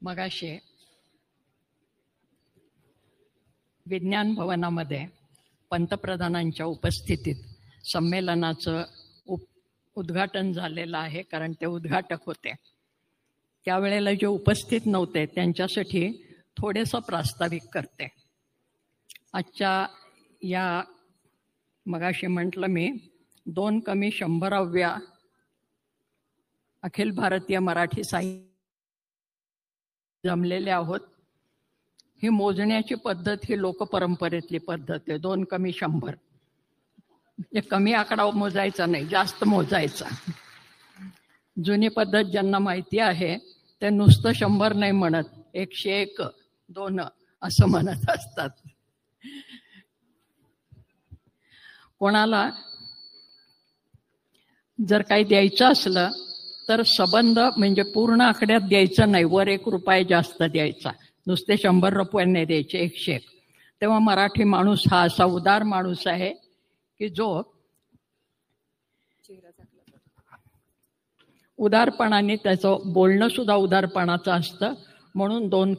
मगाशी विज्ञान भवनामध्ये पंतप्रधानांच्या उपस्थितीत संमेलनाचं उद्घाटन झालेलं आहे, कारण ते उद्घाटक होते. त्यावेळेला जे उपस्थित नव्हते त्यांच्यासाठी थोडेसं प्रास्ताविक करते. आजच्या या मगाशी म्हटलं मी 2 अखिल भारतीय मराठी साहित्य जमलेले आहोत. ही मोजण्याची पद्धत ही लोकपरंपरेतली पद्धत आहे. 2 हे कमी आकडा मोजायचा नाही, जास्त मोजायचा. जुनी पद्धत ज्यांना माहिती आहे ते नुसतं 100 नाही म्हणत, 101, 2 असं म्हणत असतात. कोणाला जर काही द्यायचं असलं तर सबंध म्हणजे पूर्ण आकड्यात द्यायचं नाही, वर 1 रुपया जास्त द्यायचा. नुसते 100 रुपयांनी द्यायचे 101. तेव्हा मराठी माणूस हा असा उदार माणूस आहे की जो उदारपणाने, त्याचं बोलणं सुद्धा उदारपणाचं असतं. म्हणून 2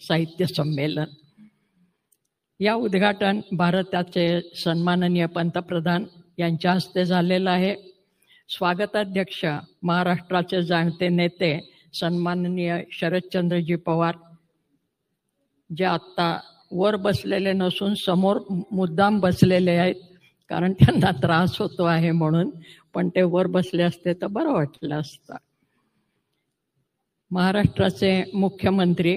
साहित्य संमेलन. या उद्घाटन भारताचे सन्माननीय पंतप्रधान यांच्या हस्ते झालेलं आहे. स्वागताध्यक्ष महाराष्ट्राचे जाणते नेते सन्माननीय शरदचंद्रजी पवार, जे आत्ता वर बसलेले नसून समोर मुद्दाम बसलेले आहेत, कारण त्यांना त्रास होतो आहे म्हणून. पण ते वर बसले असते तर बरं वाटलं असतं. महाराष्ट्राचे मुख्यमंत्री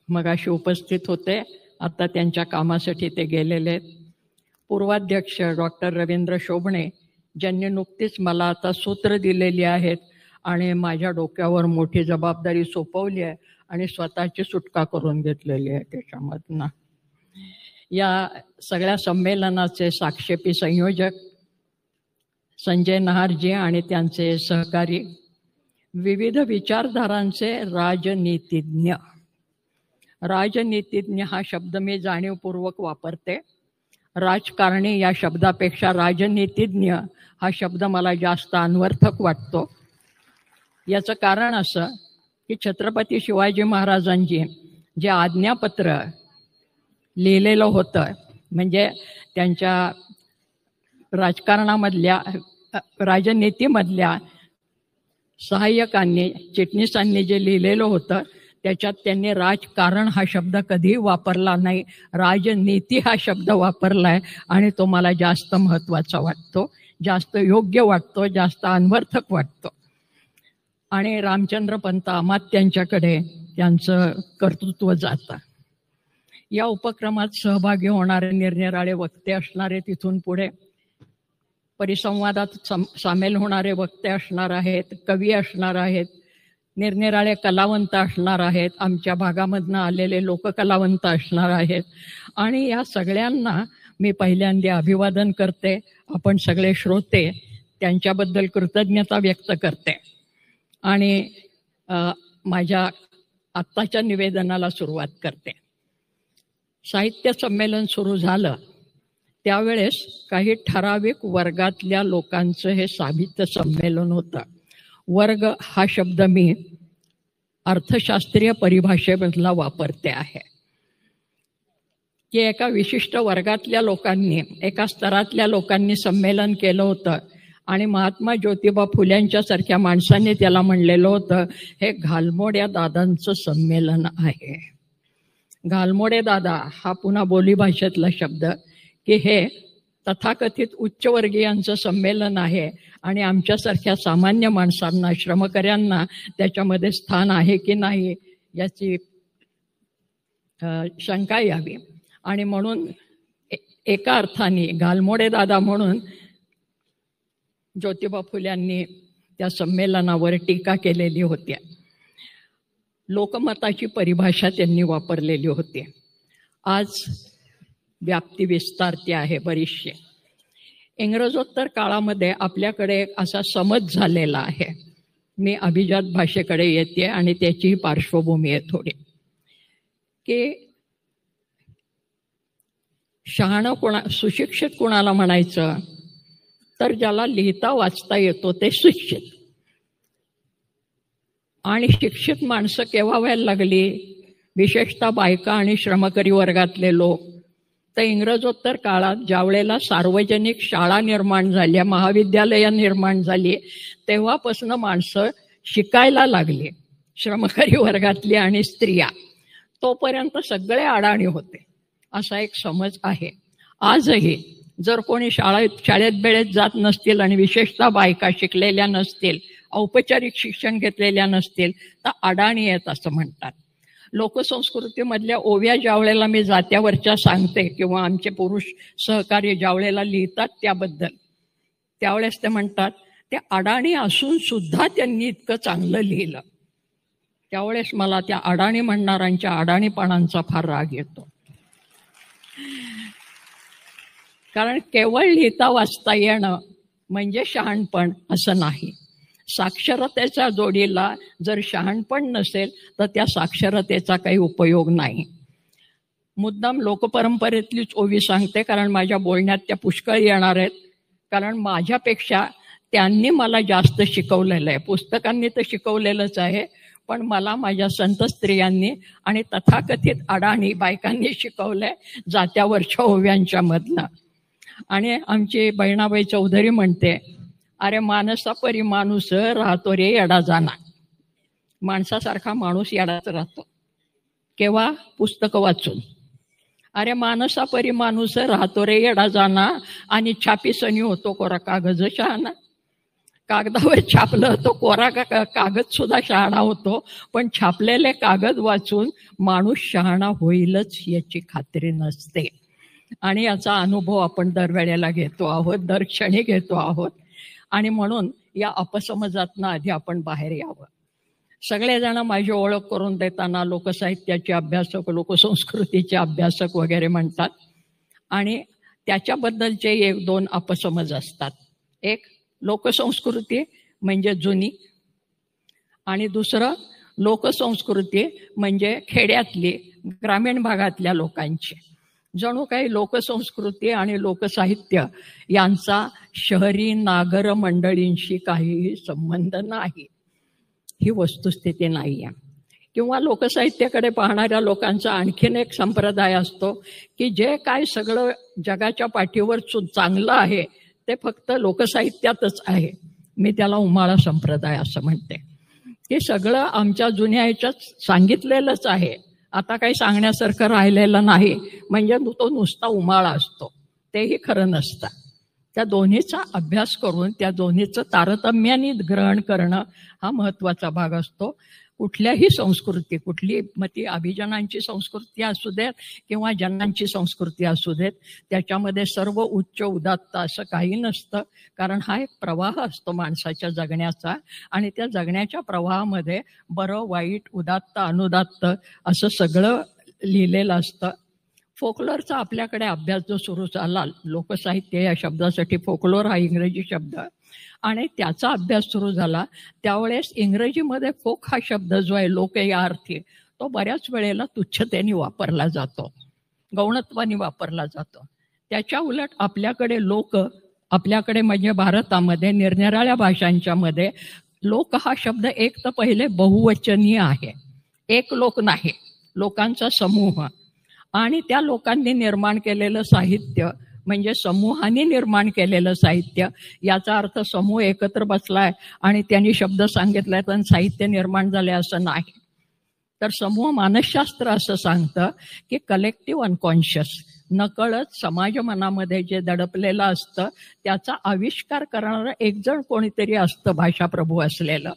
मगाशी उपस्थित होते, आता त्यांच्या कामासाठी ते गेलेले आहेत. पूर्वाध्यक्ष डॉक्टर रवींद्र शोभणे, ज्यांनी नुकतीच मला आता सूत्र दिलेली आहेत आणि माझ्या डोक्यावर मोठी जबाबदारी सोपवली आहे आणि स्वतःची सुटका करून घेतलेली आहे त्याच्यामधनं. या सगळ्या संमेलनाचे साक्षेपी संयोजक संजय नहारजी आणि त्यांचे सहकारी, विविध विचारधारांचे राजनीतिज्ञ. राजनीतिज्ञ हा शब्द मी जाणीवपूर्वक वापरते. राजकारणी या शब्दापेक्षा राजनीतिज्ञ हा शब्द मला जास्त अन्वर्थक वाटतो. याचं कारण असं की छत्रपती शिवाजी महाराजांची जे आज्ञापत्र लिहिलेलं होतं, म्हणजे त्यांच्या राजकारणामधल्या राजनीतीमधल्या सहाय्यकांनी, चिटणीसांनी जे लिहिलेलं होतं त्याच्यात त्यांनी राजकारण हा शब्द कधीही वापरला नाही, राजनीती हा शब्द वापरलाय. आणि तो मला जास्त महत्त्वाचा वाटतो, जास्त योग्य वाटतो, जास्त अन्वर्थक वाटतो. आणि रामचंद्र पंत अमात्यांच्याकडे त्यांचं कर्तृत्व जातं. या उपक्रमात सहभागी होणारे निरनिराळे वक्ते असणारे, तिथून पुढे परिसंवादात सामील होणारे वक्ते असणार आहेत, कवी असणार आहेत, निरनिराळे कलावंत असणार आहेत, आमच्या भागामधनं आलेले लोककलावंत असणार आहेत. आणि या सगळ्यांना मी पहिल्यांदा अभिवादन करते. आपण सगळे श्रोते त्यांच्याबद्दल कृतज्ञता व्यक्त करते आणि माझ्या आत्ताच्या निवेदनाला सुरुवात करते. साहित्य संमेलन सुरू झालं त्यावेळेस काही ठराविक वर्गातल्या लोकांचं हे साहित्य संमेलन होतं. वर्ग हा शब्द मी अर्थशास्त्रीय परिभाषेमधला वापरते आहे की एका विशिष्ट वर्गातल्या लोकांनी, एका स्तरातल्या लोकांनी संमेलन केलं होतं आणि महात्मा ज्योतिबा फुल्यांच्या सारख्या माणसांनी त्याला म्हणलेलं होतं, हे घालमोड्या दादांचं संमेलन आहे. घालमोडे दादा हा पुन्हा बोलीभाषेतला शब्द, की हे तथाकथित उच्चवर्गीयांचं संमेलन आहे आणि आमच्यासारख्या सामान्य माणसांना, श्रमकऱ्यांना त्याच्यामध्ये स्थान आहे की नाही याची शंका यावी. आणि म्हणून एका अर्थाने घालमोडे दादा म्हणून ज्योतिबा फुल्यांनी त्या संमेलनावर टीका केलेली होती. लोकमताची परिभाषा त्यांनी वापरलेली होती. आज व्याप्ती विस्तारते आहे बरीचशी. इंग्रजोत्तर काळामध्ये आपल्याकडे असा समज झालेला आहे. मी अभिजात भाषेकडे येते आणि त्याची पार्श्वभूमी आहे थोडी, की शहाणं सुशिक्षित कोणाला म्हणायचं तर ज्याला लिहिता वाचता येतो ते शिक्षित. आणि शिक्षित माणसं केव्हा व्हायला लागली, विशेषतः बायका आणि श्रमकरी वर्गातले लोक, तर इंग्रजोत्तर काळात ज्यावेळेला सार्वजनिक शाळा निर्माण झाल्या, महाविद्यालयं निर्माण झाली, तेव्हापासून माणसं शिकायला लागली, श्रमकरी वर्गातली आणि स्त्रिया. तोपर्यंत सगळे अडाणी होते असा एक समज आहे. आजही जर कोणी शाळेत बेळेत जात नसतील आणि विशेषतः बायका शिकलेल्या नसतील, औपचारिक शिक्षण घेतलेल्या नसतील, तर अडाणी आहेत असं म्हणतात. लोकसंस्कृतीमधल्या ओव्या ज्या वेळेला मी जात्यावरच्या सांगते किंवा आमचे पुरुष सहकारी ज्या वेळेला लिहितात त्याबद्दल, त्यावेळेस ते म्हणतात ते अडाणी असून सुद्धा त्यांनी इतकं चांगलं लिहिलं. त्यावेळेस मला त्या अडाणी म्हणणाऱ्यांच्या अडाणीपणांचा फार राग येतो. कारण केवळ लिहिता वाचता येणं म्हणजे शहाणपण असं नाही. साक्षरतेच्या जोडीला जर शहाणपण नसेल तर त्या साक्षरतेचा काही उपयोग नाही. मुद्दाम लोकपरंपरेतलीच ओवी सांगते कारण माझ्या बोलण्यात त्या पुष्कळ येणार आहेत. कारण माझ्यापेक्षा त्यांनी मला जास्त शिकवलेलं आहे. पुस्तकांनी तर शिकवलेलंच आहे, पण मला माझ्या संत स्त्रियांनी आणि तथाकथित अडाणी बायकांनी शिकवलंय जात्यावरच्या ओव्यांच्या मधनं. आणि आमची बहिणाबाई चौधरी म्हणते, अरे माणसा परी माणूस राहतो रे येडा जाना. माणसासारखा माणूस येडाच राहतो. केव्हा? पुस्तकं वाचून. अरे माणसा परी माणूस राहतो रे येडा जाना, आणि छापी सनी होतो कोरा कागज शहाणा. कागदावर छापलं तो कोरा कागद सुद्धा शहाणा होतो, पण छापलेले कागद वाचून माणूस शहाणा होईलच याची खात्री नसते. आणि याचा अनुभव आपण दरवेळेला घेतो आहोत, दर क्षणी घेतो आहोत. आणि म्हणून या अपसमजातनं आधी आपण बाहेर यावं. सगळेजण माझी ओळख करून देताना लोकसाहित्याचे अभ्यासक, लोकसंस्कृतीचे अभ्यासक वगैरे म्हणतात. आणि त्याच्याबद्दलचे एक दोन अपसमज असतात. एक, लोकसंस्कृती म्हणजे जुनी, आणि दुसरं लोकसंस्कृती म्हणजे खेड्यातली, ग्रामीण भागातल्या लोकांची. जणू काही लोकसंस्कृती आणि लोकसाहित्य यांचा शहरी नागर मंडळींशी काहीही संबंध नाही. ही वस्तुस्थिती नाही आहे. किंवा लोकसाहित्याकडे पाहणाऱ्या लोकांचा आणखीन एक संप्रदाय असतो की जे काय सगळं जगाच्या पाठीवर चांगलं आहे ते फक्त लोकसाहित्यातच आहे. मी त्याला उमाळा संप्रदाय असं म्हणते. हे सगळं आमच्या जुन्या ह्याच्यात सांगितलेलंच आहे, आता काही सांगण्यासारखं राहिलेलं नाही, म्हणजे तो नुसता उमाळा असतो. तेही खरं नसतं. त्या दोन्हीचा अभ्यास करून त्या दोन्हीचं तारतम्याने ग्रहण करणं हा महत्त्वाचा भाग असतो. कुठल्याही संस्कृती, कुठली मग ती अभिजनांची संस्कृती असू देत किंवा जनांची संस्कृती असू देत, त्याच्यामध्ये सर्व उच्च उदात्त असं काही नसतं. कारण हा एक प्रवाह असतो माणसाच्या जगण्याचा, आणि त्या जगण्याच्या प्रवाहामध्ये बरं वाईट, उदात्त अनुदात्त असं सगळं लिहिलेलं असतं. फोकलोरचा आपल्याकडे अभ्यास जो सुरू झाला, लोकसाहित्य या शब्दासाठी फोकलोर हा इंग्रजी शब्द, आणि त्याचा अभ्यास सुरू झाला त्यावेळेस इंग्रजीमध्ये फोक हा शब्द जो आहे लोक या अर्थी, तो बऱ्याच वेळेला तुच्छतेने वापरला जातो, गौणत्वाने वापरला जातो. त्याच्या उलट आपल्याकडे म्हणजे भारतामध्ये निरनिराळ्या भाषांच्या मध्ये लोक हा शब्द एक तर पहिले बहुवचनीय आहे, एक लोक नाही, लोकांचा समूह. आणि त्या लोकांनी निर्माण केलेलं साहित्य म्हणजे समूहाने निर्माण केलेलं साहित्य. याचा अर्थ समूह एकत्र बसलाय आणि त्यांनी शब्द सांगितलाय पण साहित्य निर्माण झाले असं नाही. तर समूह मानसशास्त्र असं सांगतं की कलेक्टिव्ह अनकॉन्शियस, नकळत समाज मनामध्ये जे दडपलेलं असतं त्याचा आविष्कार करणारं एक जण कोणीतरी असतं भाषाप्रभू असलेलं.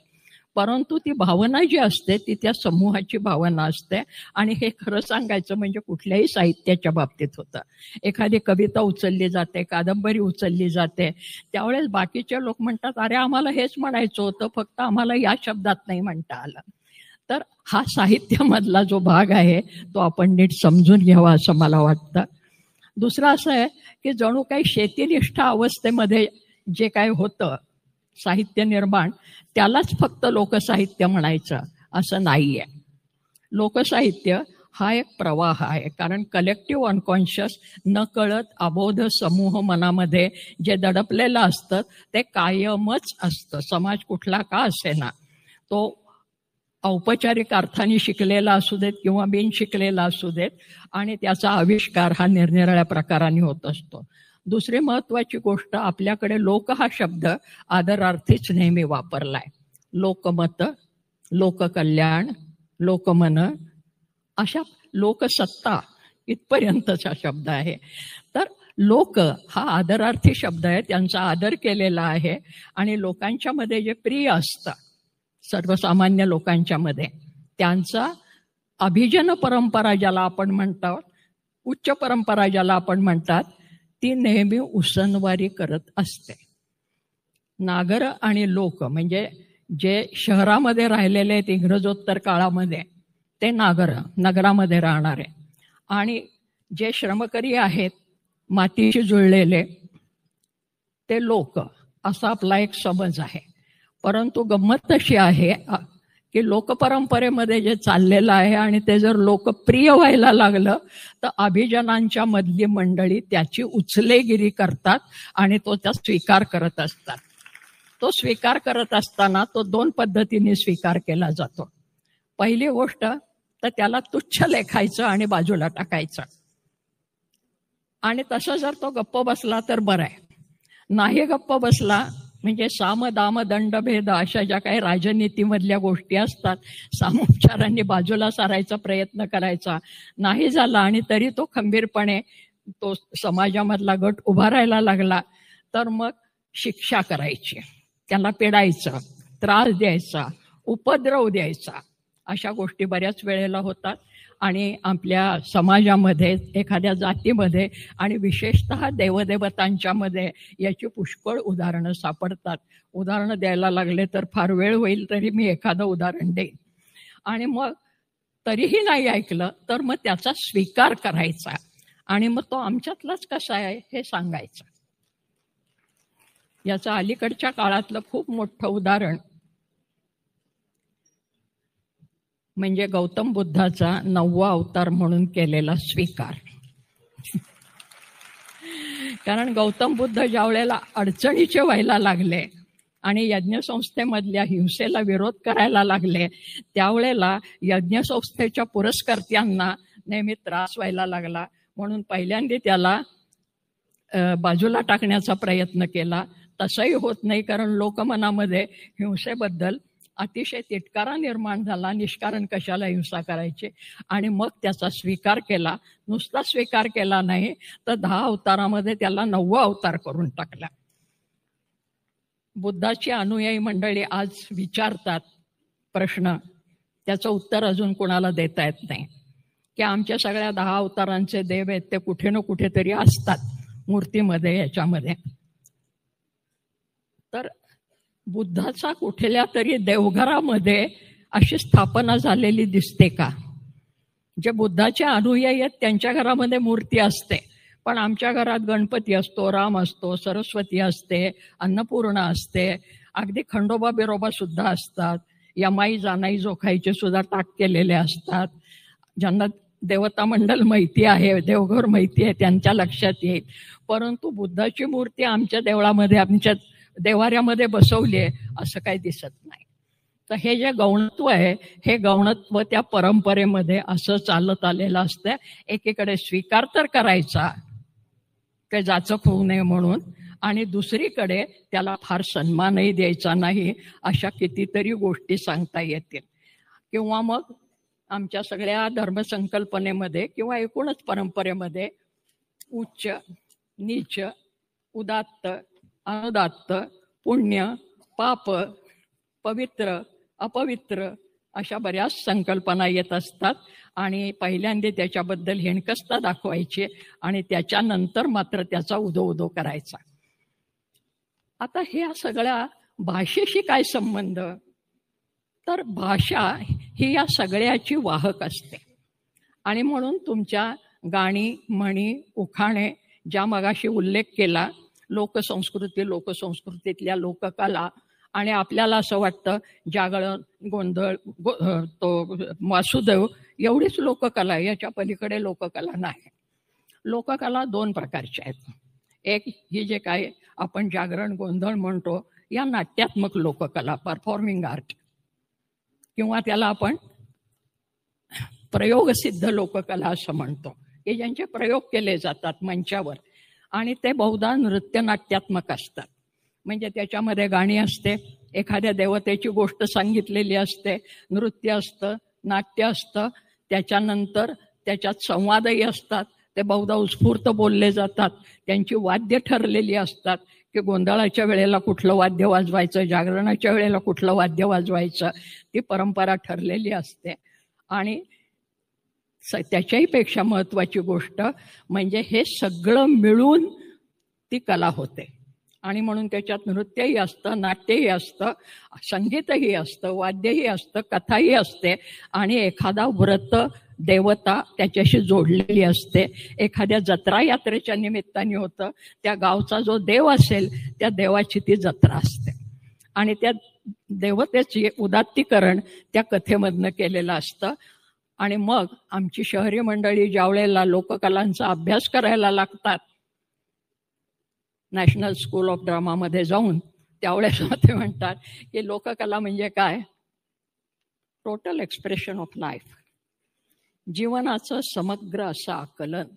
परंतु ती भावना जी असते ती त्या समूहाची भावना असते. आणि हे खरं सांगायचं म्हणजे कुठल्याही साहित्याच्या बाबतीत होतं. एखादी कविता उचलली जाते, कादंबरी उचलली जाते, त्यावेळेस बाकीचे लोक म्हणतात अरे आम्हाला हेच म्हणायचं होतं, फक्त आम्हाला या शब्दात नाही म्हणता आलं. तर हा साहित्यामधला जो भाग आहे तो आपण नीट समजून घ्यावा असं मला वाटतं. दुसरं असं आहे की जणू काही शेतीनिष्ठ अवस्थेमध्ये जे काय होतं साहित्य निर्माण, त्यालाच फक्त लोकसाहित्य म्हणायचं असं नाही आहे. लोकसाहित्य हा एक प्रवाह आहे. कारण कलेक्टिव्ह अनकॉन्शियस, नकळत अबोध समूह मनामध्ये जे दडपलेलं असतं ते कायमच असतं. समाज कुठला का असेना तो औपचारिक अर्थाने शिकलेला असू देत किंवा बिन शिकलेला असू देत, आणि त्याचा आविष्कार हा निरनिराळ्या प्रकाराने होत असतो. दुसरी महत्वाची गोष्ट, आपल्याकडे लोक हा शब्द आदरार्थीच नेहमी वापरलाय. लोकमत, लोककल्याण, लोकमन, अशा लोकसत्ता इथपर्यंतचा शब्द आहे. तर लोक हा आदरार्थी शब्द आहे, त्यांचा आदर केलेला आहे. आणि लोकांच्या मध्ये जे प्रिय असतं, सर्वसामान्य लोकांच्या मध्ये, त्यांचा अभिजन परंपरा ज्याला आपण म्हणतो, उच्च परंपरा ज्याला आपण म्हणतात, ती नेहमी उसनवारी करत असते. नागर आणि लोक म्हणजे जे शहरामध्ये राहिलेले आहेत इंग्रजोत्तर काळामध्ये, ते नगरामध्ये राहणारे, आणि जे श्रमकरी आहेत मातीशी जुळलेले, ते लोक, असा आपला एक समज आहे. परंतु गंमत अशी आहे की लोकपरंपरेमध्ये जे चाललेलं आहे आणि ते जर लोकप्रिय व्हायला लागलं तर अभिजनांच्या मधली मंडळी त्याची उचलेगिरी करतात आणि तो त्या स्वीकार करत असतात. तो स्वीकार करत असताना तो दोन पद्धतीने स्वीकार केला जातो. पहिली गोष्ट तर त्याला तुच्छ लेखायचं आणि बाजूला टाकायचं, आणि तसं जर तो गप्प बसला तर बरं आहे. नाही गप्प बसला म्हणजे साम दाम दंड भेद अशा ज्या काही राजनीतीमधल्या गोष्टी असतात, सामोपचारांनी बाजूला सारायचा प्रयत्न करायचा, नाही झाला आणि तरी तो खंबीरपणे तो समाजामधला गट उभारायला लागला, तर मग शिक्षा करायची, त्याला पेडायचं, त्रास द्यायचा, उपद्रव द्यायचा, अशा गोष्टी बऱ्याच वेळेला होतात. आणि आपल्या समाजामध्ये, एखाद्या जातीमध्ये आणि विशेषतः देवदेवतांच्यामध्ये याची पुष्कळ उदाहरणं सापडतात. उदाहरणं द्यायला लागले तर फार वेळ होईल, तरी मी एखादं उदाहरण देईन. आणि मग तरीही नाही ऐकलं तर मग त्याचा स्वीकार करायचा आणि मग तो आमच्यातलाच कसा आहे हे सांगायचं. याचं अलीकडच्या काळातलं खूप मोठं उदाहरण म्हणजे गौतम बुद्धाचा 9वा अवतार म्हणून केलेला स्वीकार. कारण गौतम बुद्ध ज्या वेळेला अडचणीचे व्हायला लागले आणि यज्ञसंस्थेमधल्या हिंसेला विरोध करायला लागले, त्यावेळेला यज्ञसंस्थेच्या पुरस्कर्त्यांना नेहमी त्रास व्हायला लागला. म्हणून पहिल्यांदा त्याला बाजूला टाकण्याचा प्रयत्न केला. तसंही होत नाही, कारण लोकमनामध्ये हिंसेबद्दल अतिशय तिटकारा निर्माण झाला. निष्कारण कशाला हिंसा करायची, आणि मग त्याचा स्वीकार केला. नुसता स्वीकार केला नाही तर 10 अवतारामध्ये त्याला 9वा अवतार करून टाकला. बुद्धाची अनुयायी मंडळी आज विचारतात प्रश्न, त्याचं उत्तर अजून कोणाला देता येत नाही, की आमच्या सगळ्या 10 अवतारांचे देव आहेत ते कुठे ना कुठेतरी असतात मूर्तीमध्ये, याच्यामध्ये. तर बुद्धाचा कुठल्या तरी देवघरामध्ये अशी स्थापना झालेली दिसते का? जे बुद्धाचे अनुयायी आहेत त्यांच्या घरामध्ये मूर्ती असते, पण आमच्या घरात गणपती असतो, राम असतो, सरस्वती असते, अन्नपूर्णा असते, अगदी खंडोबा बिरोबा सुद्धा असतात, यमाई जानाई जोखाईचे सुद्धा टाक केलेले असतात. ज्यांना देवता मंडल माहिती आहे, देवघर माहिती आहे, त्यांच्या लक्षात येईल. परंतु बुद्धाची मूर्ती आमच्या देवळामध्ये, आमच्या देवाऱ्यामध्ये बसवली आहे असं काही दिसत नाही. तर हे जे गौणत्व आहे, हे गौणत्व त्या परंपरेमध्ये असं चालत आलेलं असतं. एकीकडे स्वीकार तर करायचा काही जाचक होऊ नये म्हणून, आणि दुसरीकडे त्याला फार सन्मानही द्यायचा नाही, अशा कितीतरी गोष्टी सांगता येतील. किंवा मग आमच्या सगळ्या धर्मसंकल्पनेमध्ये किंवा एकूणच परंपरेमध्ये उच्च, नीच, उदात्त, अनुदात्त, पुण्य, पाप, पवित्र, अपवित्र अशा बऱ्याच संकल्पना येत असतात. आणि पहिल्यांदा त्याच्याबद्दल हेणकस्ता दाखवायची आणि त्याच्यानंतर मात्र त्याचा उदो करायचा. आता ह्या सगळ्या भाषेशी काय संबंध? तर भाषा ही या सगळ्याची वाहक असते. आणि म्हणून तुमच्या गाणी, म्हणी, उखाणे ज्या मगाशी उल्लेख केला, लोकसंस्कृतीतल्या लोककला, आणि आपल्याला असं वाटतं जागरण, गोंधळ, तो वासुदेव एवढीच लोककला, याच्या पलीकडे लोककला नाही. लोककला 2 प्रकारच्या आहेत. एक ही जे काय आपण जागरण, गोंधळ म्हणतो, या नाट्यात्मक लोककला, परफॉर्मिंग आर्ट. किंवा त्याला आपण प्रयोगसिद्ध लोककला असं म्हणतो, की ज्यांचे प्रयोग केले जातात मंचावर, आणि ते बहुधा नृत्यनाट्यात्मक असतात. म्हणजे त्याच्यामध्ये गाणी असते, एखाद्या देवतेची गोष्ट सांगितलेली असते, नृत्य असतं, नाट्य असतं, त्याच्यानंतर त्याच्यात संवादही असतात. ते बहुधा उत्स्फूर्त बोलले जातात. त्यांची वाद्य ठरलेली असतात, की गोंधळाच्या वेळेला कुठलं वाद्य वाजवायचं, जागरणाच्या वेळेला कुठलं वाद्य वाजवायचं, ती परंपरा ठरलेली असते. आणि त्याच्याही पेक्षा महत्त्वाची गोष्ट म्हणजे हे सगळं मिळून ती कला होते. आणि म्हणून त्याच्यात नृत्यही असतं, नाट्यही असतं, संगीतही असतं, वाद्यही असतं, कथाही असते, आणि एखादा व्रत देवता त्याच्याशी जोडलेली असते. एखाद्या जत्रा यात्रेच्या निमित्ताने होतं, त्या गावचा जो देव असेल त्या देवाची ती जत्रा असते, आणि त्या देवतेचे उदात्तीकरण त्या कथेमधनं केलेलं असतं. आणि मग आमची शहरी मंडळी ज्या वेळेला लोककलांचा अभ्यास करायला लागतात नॅशनल स्कूल ऑफ ड्रामामध्ये जाऊन, त्यावेळेस ते म्हणतात की लोककला म्हणजे काय? टोटल एक्सप्रेशन ऑफ लाईफ, जीवनाचं समग्र असं आकलन.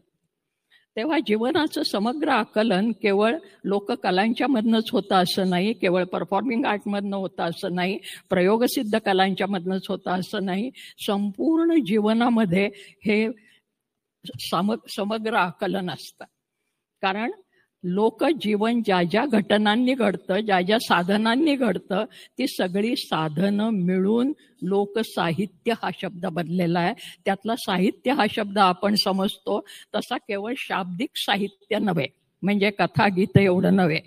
तेव्हा जीवनाचं समग्र आकलन केवळ लोककलांच्या मधनंच होतं असं नाही, केवळ परफॉर्मिंग आर्टमधनं होतं असं नाही, प्रयोगसिद्ध कलांच्या मधनंच होतं असं नाही. संपूर्ण जीवनामध्ये हे समग्र आकलन असतं. कारण लोकजीवन ज्या ज्या घटनांनी घडतं, ज्या ज्या साधनांनी घडतं, ती सगळी साधनं मिळून लोकसाहित्य हा शब्द बनलेला आहे. त्यातला साहित्य हा शब्द आपण समजतो तसा केवळ शाब्दिक साहित्य नव्हे, म्हणजे कथा गीत एवढं नव्हे.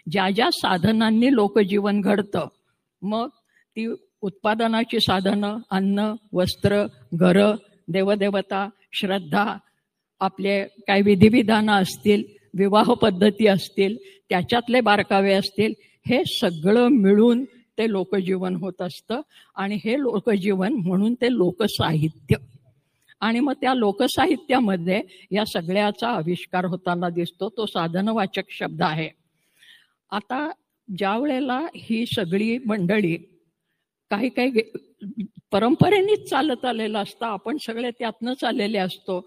ज्या ज्या साधनांनी लोकजीवन घडतं, मग ती उत्पादनाची साधनं, अन्न, वस्त्र, घरं, देवदेवता, श्रद्धा, आपले काय विधिविधानं असतील, विवाह पद्धती असतील, त्याच्यातले बारकावे असतील, हे सगळं मिळून ते लोकजीवन होत असतं. आणि हे लोकजीवन म्हणून ते लोकसाहित्य. आणि मग त्या लोकसाहित्यामध्ये या सगळ्याचा आविष्कार होताना दिसतो. तो साधनवाचक शब्द आहे. आता ज्या वेळेला ही सगळी मंडळी काही काही परंपरेनेच चालत आलेलं असतं, आपण सगळे त्यातनंच आलेले असतो.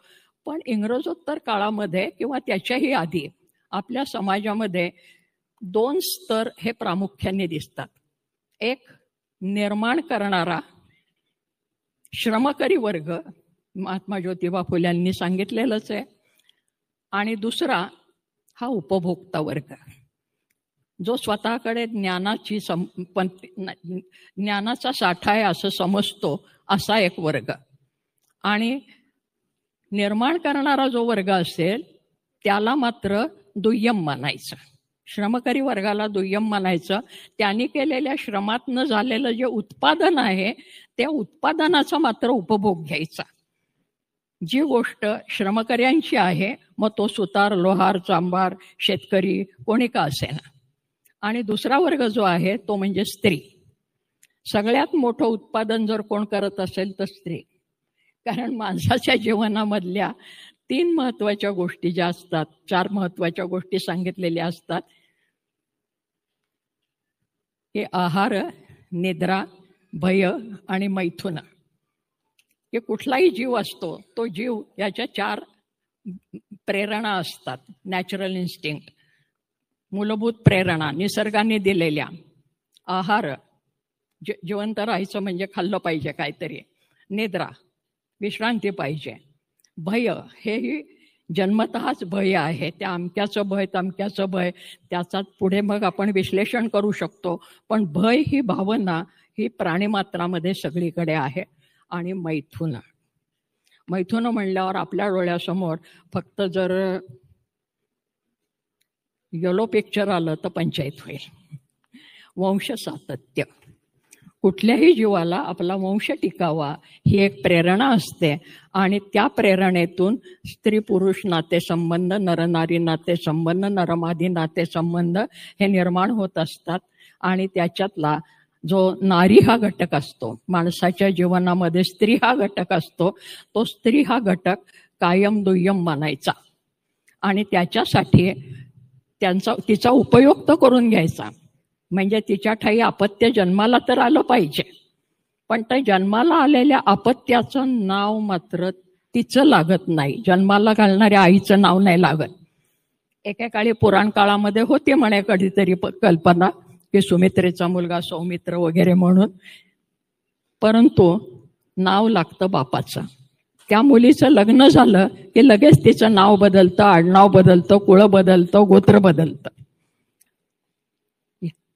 पण इंग्रजोत्तर काळामध्ये किंवा त्याच्याही आधी आपल्या समाजामध्ये 2 स्तर हे प्रामुख्याने दिसतात. एक निर्माण करणारा श्रमकरी वर्ग, महात्मा ज्योतिबा फुल्यांनी सांगितलेलंच आहे, आणि दुसरा हा उपभोक्ता वर्ग, जो स्वतःकडे ज्ञानाचा साठा आहे असं समजतो, असा एक वर्ग. आणि निर्माण करणारा जो वर्ग असेल त्याला मात्र दुय्यम मानायचं, श्रमकरी वर्गाला दुय्यम मानायचं. त्यांनी केलेल्या श्रमातनं झालेलं जे उत्पादन आहे त्या उत्पादनाचा मात्र उपभोग घ्यायचा. जी गोष्ट श्रमकऱ्यांची आहे, मग तो सुतार, लोहार, चांभार, शेतकरी कोणी का असेना. आणि दुसरा वर्ग जो आहे तो म्हणजे स्त्री. सगळ्यात मोठं उत्पादन जर कोण करत असेल तर स्त्री. कारण माणसाच्या जीवनामधल्या 3 महत्वाच्या गोष्टी ज्या असतात, 4 महत्वाच्या गोष्टी सांगितलेल्या असतात, की आहार, निद्रा, भय आणि मैथुन. की कुठलाही जीव असतो, तो जीव याच्या 4 प्रेरणा असतात. नॅचरल इन्स्टिंक्ट, मूलभूत प्रेरणा निसर्गाने दिलेल्या. आहार, जिवंत राहायचं म्हणजे खाल्लं पाहिजे काहीतरी. निद्रा, विश्रांती पाहिजे. भय, हेही जन्मतःच भय आहे. त्या अमक्याचं भय, तमक्याचं भय, त्याचा पुढे मग आपण विश्लेषण करू शकतो. पण भय ही भावना ही प्राणीमात्रामध्ये सगळीकडे आहे. आणि मैथुन, मैथुन म्हणल्यावर आपल्या डोळ्यासमोर फक्त जर येलो पिक्चर आलं तर पंचायत होईल. वंश सातत्य, कुठल्याही जीवाला आपला वंश टिकावा ही एक प्रेरणा असते. आणि त्या प्रेरणेतून स्त्री पुरुष नातेसंबंध, नरनारी नातेसंबंध, नरमादी नातेसंबंध हे निर्माण होत असतात. आणि त्याच्यातला जो नारी हा घटक असतो, माणसाच्या जीवनामध्ये स्त्री हा घटक असतो, तो स्त्री हा घटक कायम दुय्यम मानायचा. आणि त्याच्यासाठी तिचा उपयोग तर करून घ्यायचा. म्हणजे तिच्या ठायी अपत्य जन्माला तर आलं पाहिजे, पण त्या जन्माला आलेल्या अपत्याचं नाव मात्र तिचं लागत नाही. जन्माला घालणाऱ्या आईचं नाव नाही लागत. एकेकाळी पुराण काळामध्ये होती म्हणे कधीतरी कल्पना की सुमित्रेचा मुलगा सौमित्र वगैरे म्हणून, परंतु नाव लागतं बापाचं. त्या मुलीचं लग्न झालं की लगेच तिचं नाव बदलतं, आडनाव बदलतं, कुळं बदलतं, गोत्र बदलतं.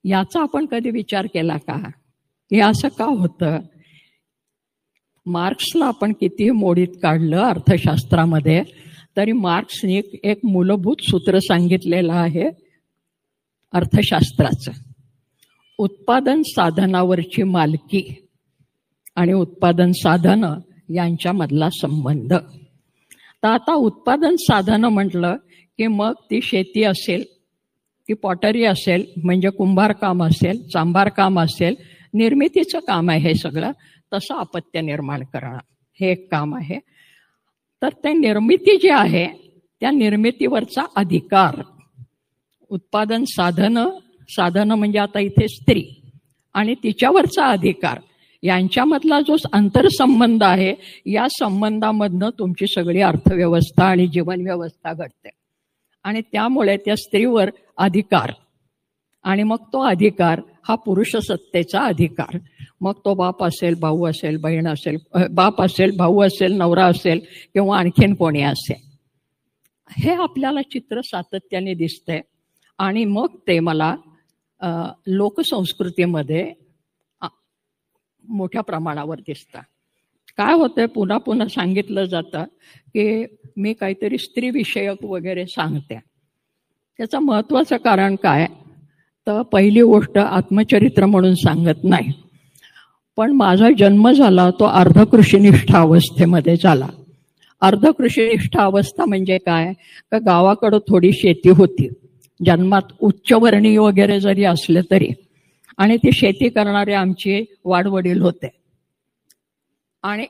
याचा आपण कधी विचार केला का? हे असं का होतं? मार्क्सला आपण कितीही मोडीत काढलं अर्थशास्त्रामध्ये, तरी मार्क्सने एक मूलभूत सूत्र सांगितलेलं आहे अर्थशास्त्राचं. उत्पादन साधनावरची मालकी आणि उत्पादन साधनं यांच्यामधला संबंध. तर आता उत्पादन साधनं म्हटलं की मग ती शेती असेल, ती पॉटरी असेल म्हणजे कुंभार काम असेल, चांभार काम असेल, निर्मितीचं काम आहे हे सगळं. तसं अपत्य निर्माण करणं हे एक काम आहे. तर ते निर्मिती जी आहे त्या निर्मितीवरचा अधिकार, उत्पादन साधनं म्हणजे आता इथे स्त्री आणि तिच्यावरचा अधिकार यांच्यामधला जो आंतरसंबंध आहे, या संबंधामधनं तुमची सगळी अर्थव्यवस्था आणि जीवनव्यवस्था घडते. आणि त्यामुळे त्या स्त्रीवर अधिकार, आणि मग तो अधिकार हा पुरुष सत्तेचा अधिकार. मग तो बाप असेल, भाऊ असेल, बहीण असेल, बाप असेल, भाऊ असेल, नवरा असेल किंवा आणखीन कोणी असेल, हे आपल्याला चित्र सातत्याने दिसतंय. आणि मग ते मला लोकसंस्कृतीमध्ये मोठ्या प्रमाणावर दिसतं. काय होतंय, पुन्हा पुन्हा सांगितलं जातं की मी काहीतरी स्त्रीविषयक वगैरे सांगते. त्याचं महत्त्वाचं कारण काय, तर पहिली गोष्ट आत्मचरित्र म्हणून सांगत नाही, पण माझा जन्म झाला तो अर्धकृषीनिष्ठ अवस्थेमध्ये झाला. अर्धकृषीनिष्ठ अवस्था म्हणजे काय, का गावाकडं थोडी शेती होती, जन्मात उच्चवर्णीय वगैरे जरी असले तरी, आणि ती शेती करणारे आमचे वाडवडील होते. आणि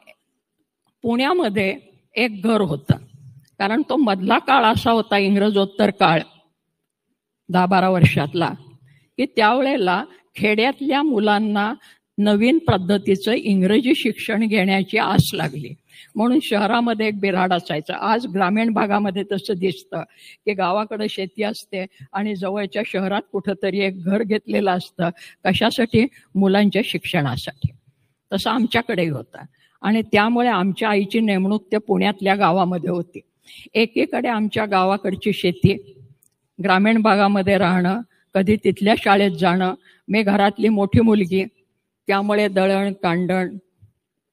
पुण्यामध्ये एक घर होतं, कारण तो मधला काळ असा होता, इंग्रजोत्तर काळ 10-12 वर्षातला, की त्यावेळेला खेड्यातल्या मुलांना नवीन पद्धतीचं इंग्रजी शिक्षण घेण्याची आस लागली. म्हणून शहरामध्ये एक बिऱ्हाड असायचं. आज ग्रामीण भागामध्ये तसं दिसतं की गावाकडे शेती असते आणि जवळच्या शहरात कुठंतरी एक घर घेतलेलं असतं. कशासाठी? मुलांच्या शिक्षणासाठी. तसं आमच्याकडेही होतं. आणि त्यामुळे आमच्या आईची नेमणूक त्या पुण्यातल्या गावामध्ये होती. एकीकडे आमच्या गावाकडची शेती, ग्रामीण भागामध्ये राहणं, कधी तिथल्या शाळेत जाणं. मी घरातली मोठी मुलगी, त्यामुळे दळण कांडण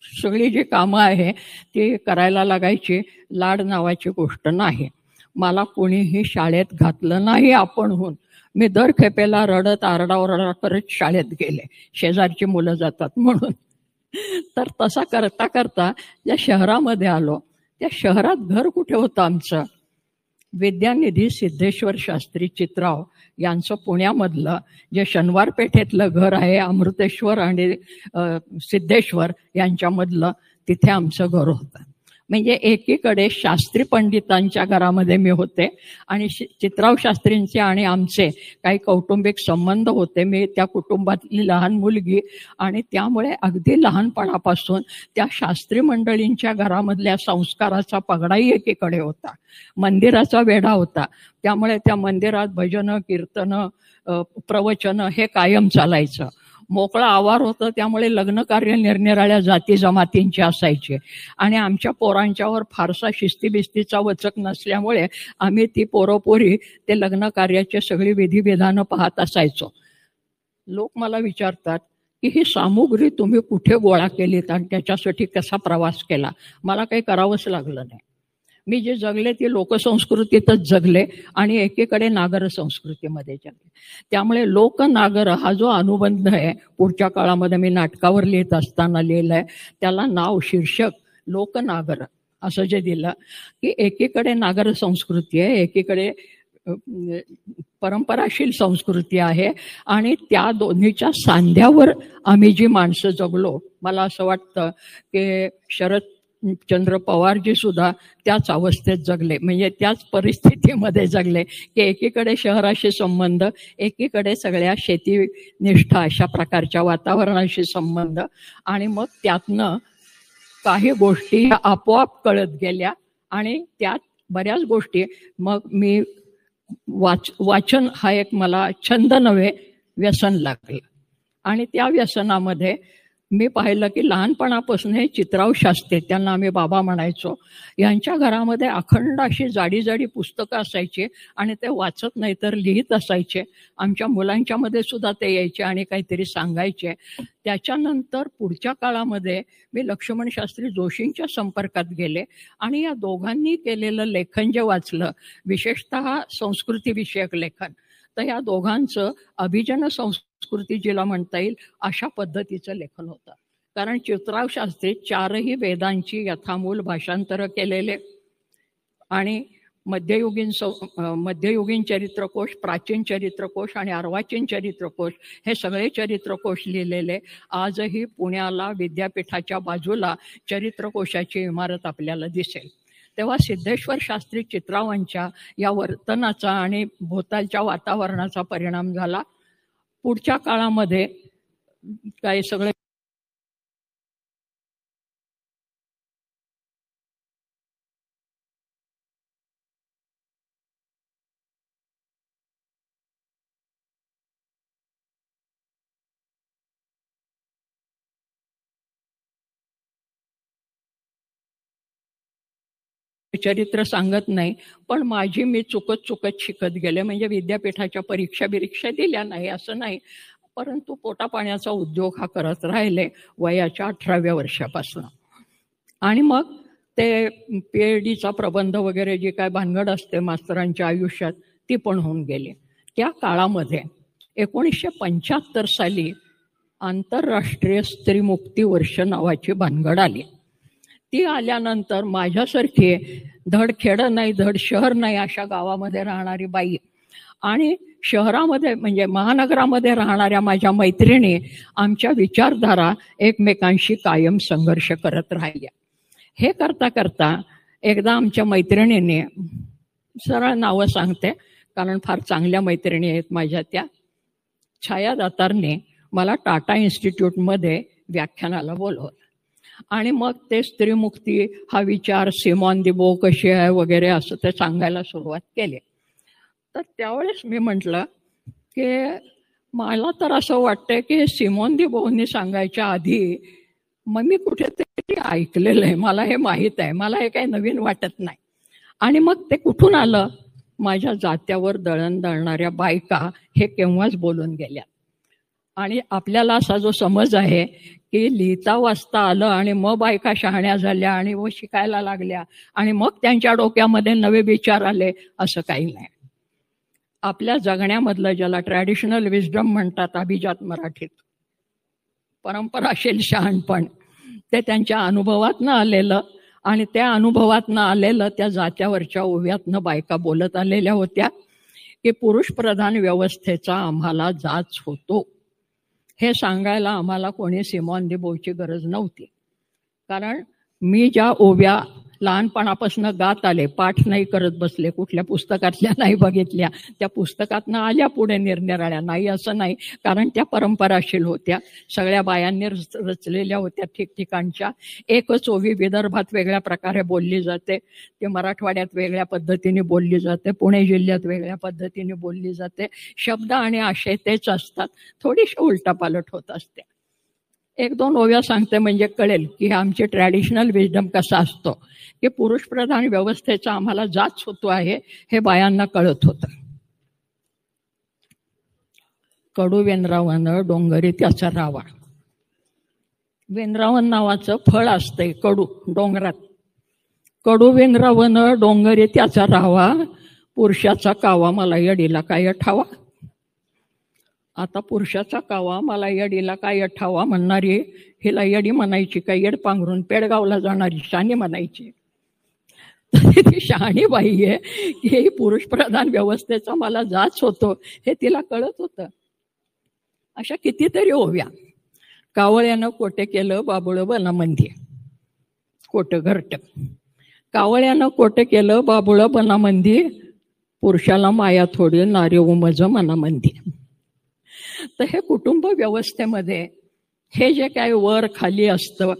सगळी जी कामं आहे ती करायला लागायची. लाड नावाची गोष्ट नाही. मला कोणीही शाळेत घातलं नाही आपणहून. मी दर खेपेला रडत आरडाओरडा करत शाळेत गेले, शेजारची मुलं जातात म्हणून. तर तसा करता करता ज्या शहरामध्ये आलो, त्या शहरात घर कुठे होतं आमचं, विद्यानिधी सिद्धेश्वर शास्त्री चित्राव यांचं पुण्यामधलं जे शनिवार पेठेतलं घर आहे, अमृतेश्वर आणि सिद्धेश्वर यांच्यामधलं, तिथे आमचं घर होतं. म्हणजे एकीकडे शास्त्री पंडितांच्या घरामध्ये मी होते आणि चित्राव शास्त्रींचे आणि आमचे काही कौटुंबिक संबंध होते. मी त्या कुटुंबातली लहान मुलगी आणि त्यामुळे अगदी लहानपणापासून त्या शास्त्री मंडळींच्या घरामधल्या संस्काराचा पगडाही एकीकडे होता. मंदिराचा वेढा होता, त्यामुळे त्या मंदिरात भजनं, कीर्तनं, प्रवचनं हे कायम चालायचं. मोकळा आवार होतं, त्यामुळे लग्न कार्य निरनिराळ्या जाती जमातींचे असायचे. आणि आमच्या पोरांच्यावर फारसा शिस्तीबिस्तीचा वचक नसल्यामुळे आम्ही ती पोरपोरी ते लग्न कार्याचे सगळी विधिविधानं पाहत असायचो. लोक मला विचारतात की ही सामुग्री तुम्ही कुठे गोळा केलीत आणि त्याच्यासाठी कसा प्रवास केला. मला काही करावंच लागलं नाही. मी जे जगले ते लोकसंस्कृतीतच जगले आणि एकीकडे नागर संस्कृतीमध्ये जगले. त्यामुळे लोकनागर हा जो अनुबंध आहे, पुढच्या काळामध्ये मी नाटकावर लिहित असताना लिहिलंय, त्याला नाव शीर्षक लोकनागर असं जे दिलं की एकीकडे नागर संस्कृती आहे, एकीकडे परंपराशील संस्कृती आहे, आणि त्या दोन्हीच्या सांध्यावर आम्ही जी माणसं जगलो. मला असं वाटतं की शरद चंद्र पवारजी सुद्धा त्याच अवस्थेत जगले, म्हणजे त्याच परिस्थितीमध्ये जगले की एकीकडे शहराशी संबंध, एकीकडे सगळ्या शेतीनिष्ठ अशा प्रकारच्या वातावरणाशी संबंध, आणि मग त्यातनं काही गोष्टी आपोआप कळत गेल्या आणि त्यात बऱ्याच गोष्टी मग मी वाचन हा एक मला छंद नव्हे व्यसन लागलं. आणि त्या व्यसनामध्ये मी पाहिलं की लहानपणापासून हे चित्राव शास्त्री, त्यांना आम्ही बाबा म्हणायचो, यांच्या घरामध्ये अखंड अशी जाडी जाडी पुस्तकं असायची आणि ते वाचत नाही तर लिहित असायचे. आमच्या मुलांच्यामध्ये सुद्धा ते यायचे आणि काहीतरी सांगायचे. त्याच्यानंतर पुढच्या काळामध्ये मी लक्ष्मण शास्त्री जोशींच्या संपर्कात गेले आणि या दोघांनी केलेलं लेखन जे वाचलं, विशेषतः संस्कृतीविषयक लेखन, तर या दोघांचं अभिजन संस्कृती जिला म्हणता येईल अशा पद्धतीचं लेखन होतं. कारण चित्राव शास्त्री 4ही वेदांची यथामूल भाषांतरं केलेले आणि मध्ययुगीन चरित्रकोश, प्राचीन चरित्रकोश आणि अर्वाचीन चरित्रकोश हे सगळे चरित्रकोश लिहिलेले. आजही पुण्याला विद्यापीठाच्या बाजूला चरित्रकोशाची इमारत आपल्याला दिसेल. तेव्हा सिद्धेश्वर शास्त्री चित्रावांच्या या वर्तनाचा आणि भोवतालच्या वातावरणाचा परिणाम झाला. पुढच्या काळामध्ये काय सगळे चरित्र सांगत नाही, पण माझी मी चुकत शिकत गेले. म्हणजे विद्यापीठाच्या परीक्षा दिल्या नाही असं नाही, परंतु पोटापाण्याचा उद्योग हा करत राहिले वयाच्या 18व्या वर्षापासून. आणि मग ते PhDचा प्रबंध वगैरे जी काय भानगड असते मास्तरांच्या आयुष्यात ती पण होऊन गेली. त्या काळामध्ये 1975 साली आंतरराष्ट्रीय स्त्रीमुक्ती वर्ष नावाची भानगड आली. ती आल्यानंतर माझ्यासारखी धड खेडं नाही धड शहर नाही अशा गावामध्ये राहणारी बाई आणि शहरामध्ये म्हणजे महानगरामध्ये राहणाऱ्या माझ्या मैत्रिणी आमच्या विचारधारा एकमेकांशी कायम संघर्ष करत राहिल्या. हे करता करता एकदा आमच्या मैत्रिणीने, सरळ नावं सांगते कारण फार चांगल्या मैत्रिणी आहेत माझ्या, त्या छाया दातारने मला टाटा इन्स्टिट्यूटमध्ये व्याख्यानाला बोलवलं आणि मग ते स्त्रीमुक्ती हा विचार, सिमॉन दी बो कशी आहे वगैरे असं ते सांगायला सुरुवात केली. तर त्यावेळेस मी म्हटलं की मला तर असं वाटतंय की सिमॉन दी बोनी सांगायच्या आधी मग मी कुठेतरी ऐकलेलं आहे, मला हे माहीत आहे, मला हे काही नवीन वाटत नाही. आणि मग ते कुठून आलं, माझ्या जात्यावर दळण दळणाऱ्या बायका हे केव्हाच बोलून गेल्या. आणि आपल्याला असा जो समज आहे की लिहिता वाचता आलं आणि मग बायका शहाण्या झाल्या आणि व शिकायला लागल्या आणि मग त्यांच्या डोक्यामध्ये नवे विचार आले, असं काही नाही. आपल्या जगण्यामधलं ज्याला ट्रॅडिशनल विजडम म्हणतात अभिजात मराठीत, परंपराशील शहाणपण, ते त्यांच्या अनुभवातनं आलेलं आणि त्या अनुभवातनं आलेलं त्या जात्यावरच्या ओव्यातनं बायका बोलत आलेल्या होत्या की पुरुषप्रधान व्यवस्थेचा आम्हाला जाच होतो. हे सांगायला आम्हाला कोणी सिमॉन दी बोची गरज नव्हती, कारण मी ज्या ओव्या लहानपणापासून गात आले, पाठ नाही करत बसले, कुठल्या पुस्तकातल्या नाही बघितल्या, त्या पुस्तकातनं आल्या पुढे निरनिराळ्या, नाही असं नाही, कारण त्या परंपराशील होत्या, सगळ्या बायांनी रचलेल्या होत्या ठिकठिकाणच्या. एकच ओवी विदर्भात वेगळ्या प्रकारे बोलली जाते, ते मराठवाड्यात वेगळ्या पद्धतीने बोलली जाते, पुणे जिल्ह्यात वेगळ्या पद्धतीने बोलली जाते. शब्द आणि आशय तेच असतात, थोडीशी उलटापालट होत असते. 1-2 ओव्या सांगते म्हणजे कळेल की आमचे ट्रॅडिशनल विजडम कसा असतो, की पुरुषप्रधान व्यवस्थेचा आम्हाला जाच होतो आहे हे बायांना कळत होतं. कडू वेनरावानं डोंगरी त्याचा रावा. वेनरावन नावाचं फळ असतंय कडू डोंगरात. कडू वेनरावनं डोंगरी त्याचा रावा, पुरुषाचा कावा मला यडीला काय ठावा. आता पुरुषाचा कावा मला यडीला काय ठावा म्हणणारी हिला यडी म्हणायची का येड पांघरून पेडगावला जाणारी शानी म्हणायची. ती शहाणी बाई आहे की पुरुषप्रधान व्यवस्थेचा मला जाच होतो हे तिला कळत होतं. अशा कितीतरी ओव्या. कावळ्यानं कोटे केलं बाबुळ बनामंदी. कोट घरट. कावळ्यानं कोट केलं बाबुळ बनामंदी, पुरुषाला माया थोडी नारी उमज मनामंदी. तर हे कुटुंब व्यवस्थेमध्ये हे जे काही वर खाली असतं,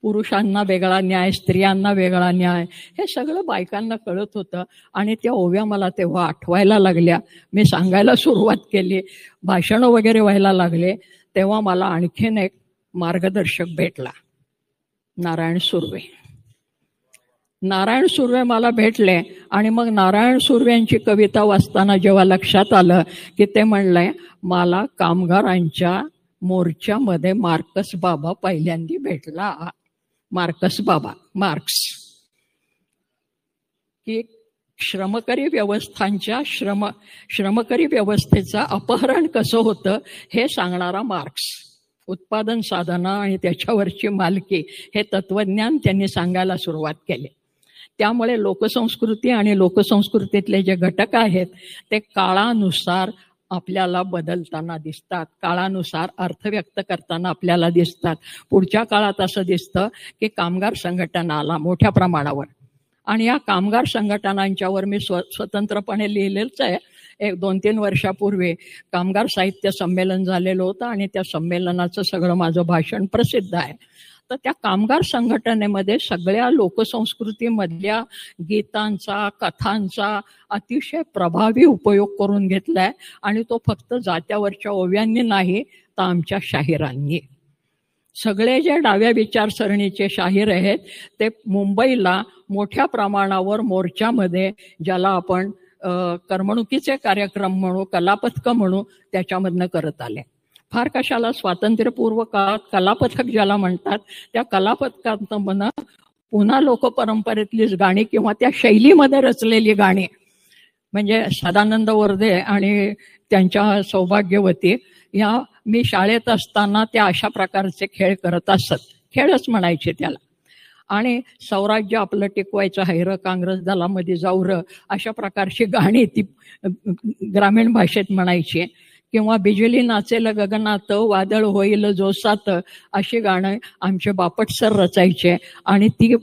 पुरुषांना वेगळा न्याय, स्त्रियांना वेगळा न्याय, हे सगळं बायकांना कळत होतं. आणि त्या ओव्या मला तेव्हा आठवायला लागल्या. मी सांगायला सुरुवात केली, भाषणं वगैरे व्हायला लागले, तेव्हा मला आणखीन एक मार्गदर्शक भेटला, नारायण सुर्वे. नारायण सुर्वे मला भेटले. आणि मग नारायण सुर्वेंची कविता वाचताना जेव्हा लक्षात आलं की ते म्हणलंय, मला कामगारांच्या मोर्चामध्ये मार्कस बाबा पहिल्यांदा भेटला. मार्कस बाबा, मार्क्स, की श्रमकरी व्यवस्थांच्या श्रमकरी व्यवस्थेचं अपहरण कसं होतं हे सांगणारा मार्क्स. उत्पादन साधना आणि त्याच्यावरची मालकी हे तत्वज्ञान त्यांनी सांगायला सुरुवात केली. त्यामुळे लोकसंस्कृती आणि लोकसंस्कृतीतले जे घटक आहेत ते काळानुसार आपल्याला बदलताना दिसतात, काळानुसार अर्थ व्यक्त करताना आपल्याला दिसतात. पुढच्या काळात असं दिसतं की कामगार संघटना आला मोठ्या प्रमाणावर. आणि या कामगार संघटनांच्यावर मी स्वतंत्रपणे लिहिलेलंच आहे. 1-2-3 वर्षापूर्वी कामगार साहित्य संमेलन झालेलं होतं आणि त्या संमेलनाचं सगळं माझं भाषण प्रसिद्ध आहे. तर त्या कामगार संघटनेमध्ये सगळ्या लोकसंस्कृतीमधल्या गीतांचा, कथांचा अतिशय प्रभावी उपयोग करून घेतलाय. आणि तो फक्त जात्यावरच्या ओव्यांनी नाही, तर आमच्या शाहिरांनी. सगळे जे डाव्या विचारसरणीचे शाहीर आहेत ते मुंबईला मोठ्या प्रमाणावर मोर्चामध्ये, ज्याला आपण करमणुकीचे कार्यक्रम म्हणू, कलापथकं म्हणू, त्याच्यामधनं करत आले. फार कशाला स्वातंत्र्यपूर्व काळात कलापथक ज्याला म्हणतात, त्या कलापथकांमधनं पुन्हा लोकपरंपरेतलीच गाणी किंवा त्या शैलीमध्ये रचलेली गाणी, म्हणजे सदानंद वर्दे आणि त्यांच्या सौभाग्यवती या मी शाळेत असताना त्या अशा प्रकारचे खेळ करत असत. खेळच म्हणायचे त्याला. आणि स्वराज्य आपलं टिकवायचं हैर, काँग्रेस दलामध्ये जाऊर, अशा प्रकारची गाणी ती ग्रामीण भाषेत म्हणायची. किंवा बिजली नाचेल गगनात, वादळ होईल जोसात, अशी गाणं आमचे बापट सर रचायचे. आणि ती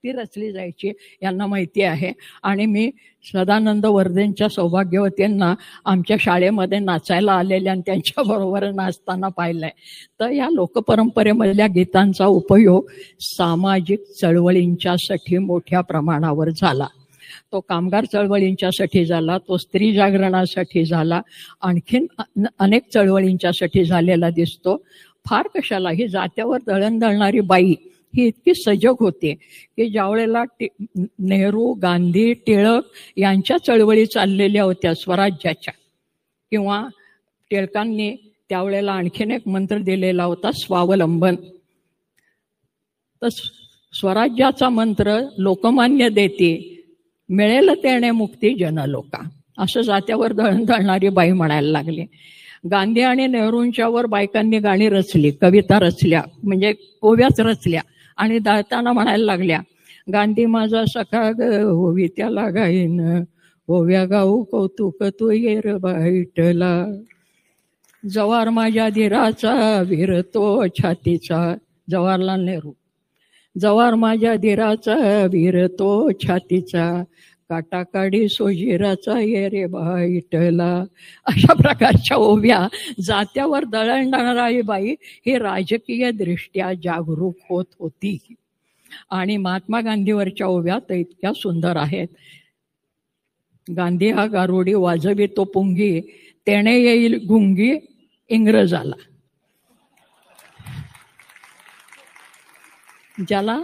रचली जायची, यांना माहिती आहे. आणि मी सदानंद वर्देंच्या सौभाग्यवतींना आमच्या शाळेमध्ये नाचायला आलेल्या आणि त्यांच्याबरोबर नाचताना पाहिलंय. तर या लोकपरंपरेमधल्या गीतांचा उपयोग सामाजिक चळवळींच्यासाठी मोठ्या प्रमाणावर झाला. तो कामगार चळवळींच्यासाठी झाला, तो स्त्री जागरणासाठी झाला, आणखीन अनेक चळवळींच्यासाठी झालेला दिसतो. फार कशाला, ही जात्यावर दळण दळणारी बाई ही इतकी सजग होते की ज्यावेळेला नेहरू, गांधी, टिळक यांच्या चळवळी चाललेल्या होत्या स्वराज्याच्या, किंवा टिळकांनी त्यावेळेला आणखीन एक मंत्र दिलेला होता, स्वावलंबन. तर स्वराज्याचा मंत्र लोकमान्य देते, मिळेल तेणे मुक्ती जनलोका, असं जात्यावर दळण दळणारी बाई म्हणायला लागली. गांधी आणि नेहरूंच्यावर बायकांनी गाणी रचली, कविता रचल्या, म्हणजे ओव्याच रचल्या. आणि दळताना म्हणायला लागल्या, गांधी माझा सखा ग होवी त्याला गाईन, ओव्या गाऊ कौतुक तू येर बाईटला, जवार माझ्या धीराचा वीर तो छातीचा. जवाहरलाल नेहरू. जवार माझ्या धीराचा वीर तो छातीचा, काटाकाडी सोजिराचा ये रे बाईटला. अशा प्रकारच्या ओव्या जात्यावर दळण दळणारी बाई ही राजकीय दृष्ट्या जागरूक होत होती. आणि महात्मा गांधीवरच्या ओव्या तर इतक्या सुंदर आहेत. गांधी हा गारुडी वाजवी तो पुंगी, तेणे येईल गुंगी इंग्रजाला. ज्याला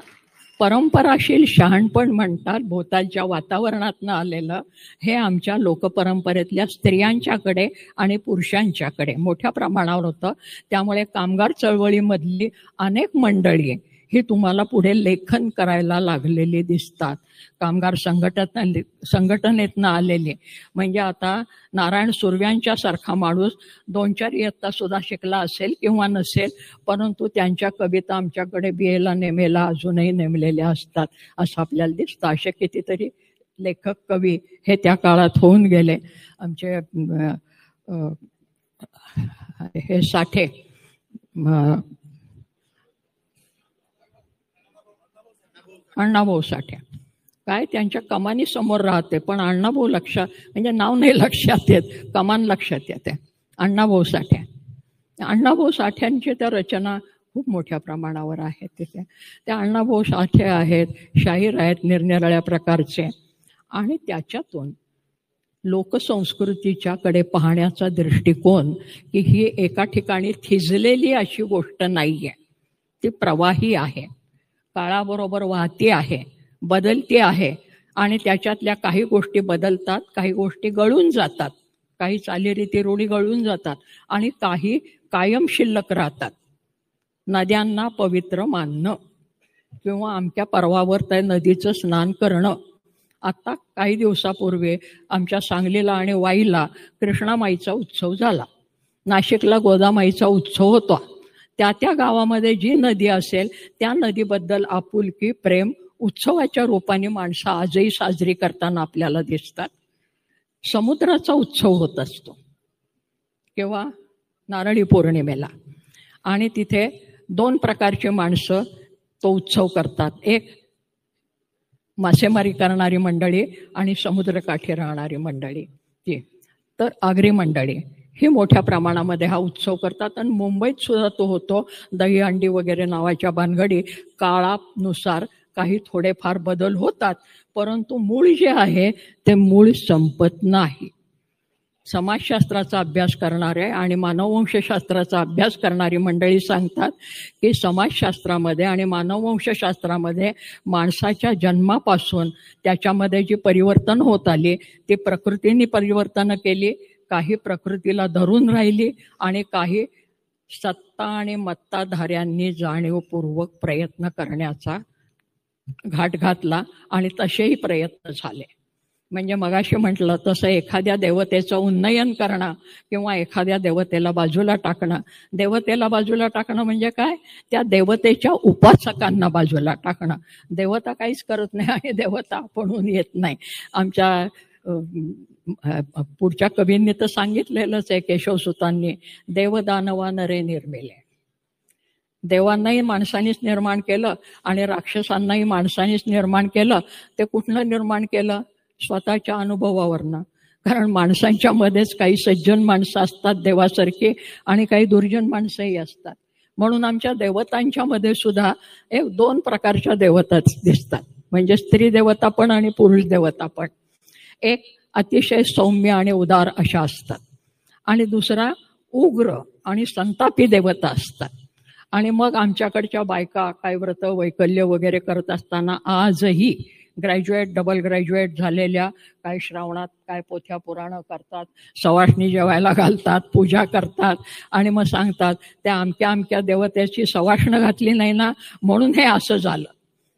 परंपराशील शहाणपण म्हणतात, भोवतालच्या वातावरणातनं आलेलं, हे आमच्या लोकपरंपरेतल्या स्त्रियांच्याकडे आणि पुरुषांच्याकडे मोठ्या प्रमाणावर होतं. त्यामुळे कामगार चळवळीमधली अनेक मंडळी ही तुम्हाला पुढे लेखन करायला लागलेली दिसतात. कामगार संघटनेतनं आलेले, म्हणजे आता नारायण सुर्व्यांच्या सारखा माणूस 2-4 इयत्ता सुद्धा शिकला असेल किंवा नसेल, परंतु त्यांच्या कविता आमच्याकडे BA नेमेला अजूनही नेमलेल्या असतात असं आपल्याला दिसतं. असे कितीतरी लेखक कवी हे त्या काळात होऊन गेले. आमचे हे साठे, अण्णाभाऊ साठे. काय त्यांच्या कमानी समोर राहते, पण अण्णाभाऊ लक्षात, म्हणजे नाव नाही लक्षात येत, कमान लक्षात येते. अण्णाभाऊ साठे. अण्णाभाऊ साठ्यांची त्या रचना खूप मोठ्या प्रमाणावर आहेत तिथे. त्या अण्णाभाऊ साठे आहेत, शाहीर आहेत निरनिराळ्या प्रकारचे. आणि त्याच्यातून लोकसंस्कृतीच्या कडे पाहण्याचा दृष्टिकोन, की ही एका ठिकाणी थिजलेली अशी गोष्ट नाहीये, ती प्रवाही आहे, काळाबरोबर वाहती आहे, बदलती आहे. आणि त्याच्यातल्या काही गोष्टी बदलतात, काही गोष्टी गळून जातात, काही चालीरीती रूढी गळून जातात, आणि काही कायम शिल्लक राहतात. नद्यांना पवित्र मानणं किंवा अमक्या पर्वावर त्या नदीचं स्नान करणं. आता काही दिवसापूर्वी आमच्या सांगलीला आणि वाईला कृष्णामाईचा उत्सव झाला. नाशिकला गोदामाईचा उत्सव होता. त्या त्या गावामध्ये जी नदी असेल त्या नदीबद्दल आपुलकी, प्रेम उत्सवाच्या रूपाने माणसं आजही साजरी करताना आपल्याला दिसतात. समुद्राचा उत्सव होत असतो किंवा नारळी पौर्णिमेला, आणि तिथे 2 प्रकारची माणसं तो उत्सव करतात. एक मासेमारी करणारी मंडळी आणि समुद्रकाठी राहणारी मंडळी. ती तर आगरी मंडळी ही मोठ्या प्रमाणामध्ये हा उत्सव करतात. आणि मुंबईत सुद्धा तो होतो. दहीहंडी वगैरे नावाच्या भानगडी काळानुसार काही थोडेफार बदल होतात, परंतु मूळ जे आहे ते मूळ संपत नाही. समाजशास्त्राचा अभ्यास करणारे आणि मानववंशशास्त्राचा अभ्यास करणारी मंडळी सांगतात की समाजशास्त्रामध्ये आणि मानववंशशास्त्रामध्ये माणसाच्या जन्मापासून त्याच्यामध्ये जी परिवर्तन होत आली ती प्रकृतीने परिवर्तनं केली, काही प्रकृतीला धरून राहिली आणि काही सत्ता आणि मत्ताधाऱ्यांनी जाणीवपूर्वक प्रयत्न करण्याचा घाट घातला आणि तसेही प्रयत्न झाले. म्हणजे मगाशी म्हटलं तसं एखाद्या देवतेचं उन्नयन करणं किंवा एखाद्या देवतेला बाजूला टाकणं. देवतेला बाजूला टाकणं म्हणजे काय? त्या देवतेच्या उपासकांना बाजूला टाकणं. देवता काहीच करत नाही आणि देवता आपणहून येत नाही. आमच्या पुढच्या कवींनी तर सांगितलेलंच आहे, केशवसुतांनी, देवदानवा नरे निर्मिले. देवांनाही माणसानीच निर्माण केलं आणि राक्षसांनाही माणसानीच निर्माण केलं. ते कुठलं निर्माण केलं? स्वतःच्या अनुभवावरनं. कारण माणसांच्या मध्येच काही सज्जन माणसं असतात देवासारखी आणि काही दुर्जन माणसंही असतात. म्हणून आमच्या देवतांच्या मध्ये सुद्धा 2 प्रकारच्या देवताच दिसतात, म्हणजे स्त्री देवता पण आणि पुरुष देवता पण. एक अतिशय सौम्य आणि उदार अशा असतात, आणि दुसरा उग्र आणि संतापी देवता असतात. आणि मग आमच्याकडच्या बायका काय व्रत वैकल्य वगैरे करत असताना आजही ग्रॅज्युएट, डबल ग्रॅज्युएट झालेल्या काय श्रावणात काय पोथ्या पुराणं करतात, सवाष्णी जेवायला घालतात, पूजा करतात आणि मग सांगतात त्या अमक्या देवतेची सवाष्ण घातली नाही ना म्हणून हे असं झालं,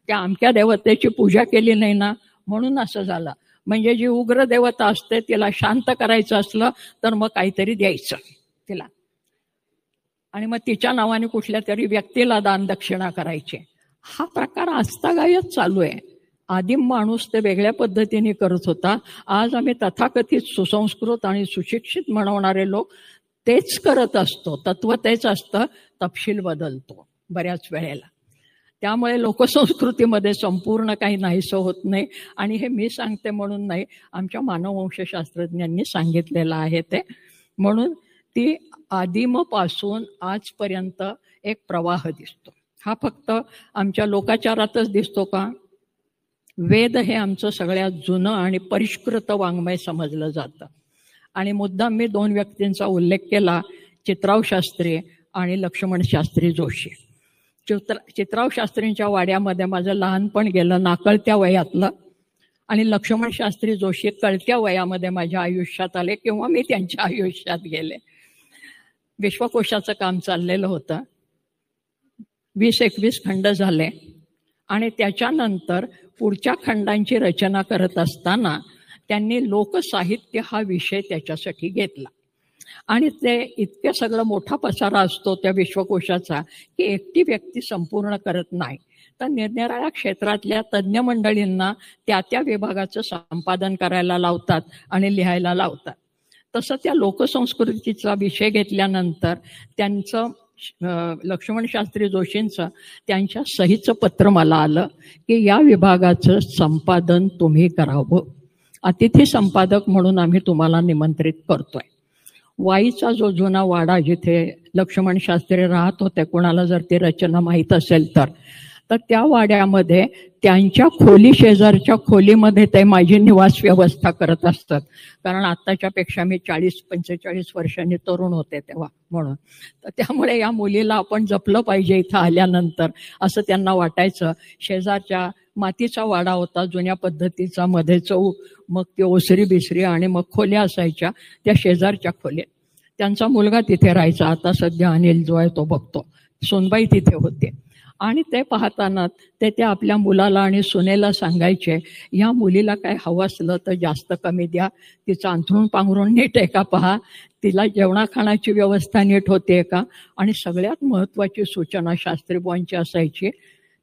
त्या अमक्या देवतेची पूजा केली नाही ना म्हणून असं झालं. म्हणजे जी उग्र देवता असते तिला शांत करायचं असलं तर मग काहीतरी द्यायचं तिला, आणि मग तिच्या नावाने कुठल्या तरी व्यक्तीला दान दक्षिणा करायची. हा प्रकार आजतागायत चालू आहे. आदिम माणूस ते वेगळ्या पद्धतीने करत होता. आज आम्ही तथाकथित सुसंस्कृत आणि सुशिक्षित म्हणवणारे लोक तेच करत असतो. तत्व तेच असतं, तपशील बदलतो बऱ्याच वेळेला. त्यामुळे लोकसंस्कृतीमध्ये संपूर्ण काही नाहीसं होत नाही. आणि हे मी सांगते म्हणून नाही, आमच्या मानववंशशास्त्रज्ञांनी सांगितलेलं आहे ते. म्हणून ती आदिमपासून आजपर्यंत एक प्रवाह दिसतो. हा फक्त आमच्या लोकाचारातच दिसतो का? वेद हे आमचं सगळ्यात जुनं आणि परिष्कृत वाङ्मय समजलं जातं. आणि मुद्दाम मी 2 व्यक्तींचा उल्लेख केला, चित्राव शास्त्री आणि लक्ष्मण शास्त्री जोशी. चित्राव शास्त्रींच्या वाड्यामध्ये माझं लहानपण गेलं नाकळत्या वयातलं, आणि लक्ष्मण शास्त्री जोशी कळत्या वयामध्ये माझ्या आयुष्यात आले किंवा मी त्यांच्या आयुष्यात गेले. विश्वकोशाचं काम चाललेलं होतं, 20-21 खंड झाले, आणि त्याच्यानंतर पुढच्या खंडांची रचना करत असताना त्यांनी लोकसाहित्य हा विषय त्याच्यासाठी घेतला. आणि ते इतकं सगळं मोठा पसारा असतो त्या विश्वकोशाचा की एकटी व्यक्ती संपूर्ण करत नाही, तर निरनिराळ्या क्षेत्रातल्या तज्ज्ञ मंडळींना त्या त्या विभागाचं संपादन करायला लावतात आणि लिहायला लावतात. तसं त्या लोकसंस्कृतीचा विषय घेतल्यानंतर त्यांचं लक्ष्मण शास्त्री जोशींचं त्यांच्या सहीचं पत्र मला आलं की या विभागाचं संपादन तुम्ही करावं, अतिथी संपादक म्हणून आम्ही तुम्हाला निमंत्रित करतोय. वाईचा जो जुना वाडा जिथे लक्ष्मण शास्त्री राहत होते, कोणाला जर ती रचना माहीत असेल तर त्या वाड्यामध्ये त्यांच्या खोली शेजारच्या खोलीमध्ये ते माझी निवास व्यवस्था करत असतात. कारण आत्ताच्या पेक्षा मी 40-45 वर्षांनी तरुण होते तेव्हा, म्हणून तर त्यामुळे या मुलीला आपण जपलं पाहिजे इथं आल्यानंतर असं त्यांना वाटायचं. शेजारच्या मातीचा वाडा होता जुन्या पद्धतीचा, मध्ये चौक, मग ती ओसरी बिसरी आणि मग खोल्या असायच्या त्या शेजारच्या खोलीत. त्यांचा मुलगा तिथे राहायचा, आता सध्या अनिल जो आहे तो बघतो. सोनबाई तिथे होते आणि ते पाहताना ते आपल्या मुलाला आणि सुनेला सांगायचे, या मुलीला काय हवं असलं तर जास्त कमी द्या, तिचं अंथरूण पांघरून नीट आहे का पहा, तिला जेवणाखाण्याची व्यवस्था नीट होते का, आणि सगळ्यात महत्त्वाची सूचना शास्त्रीबाईंची असायची,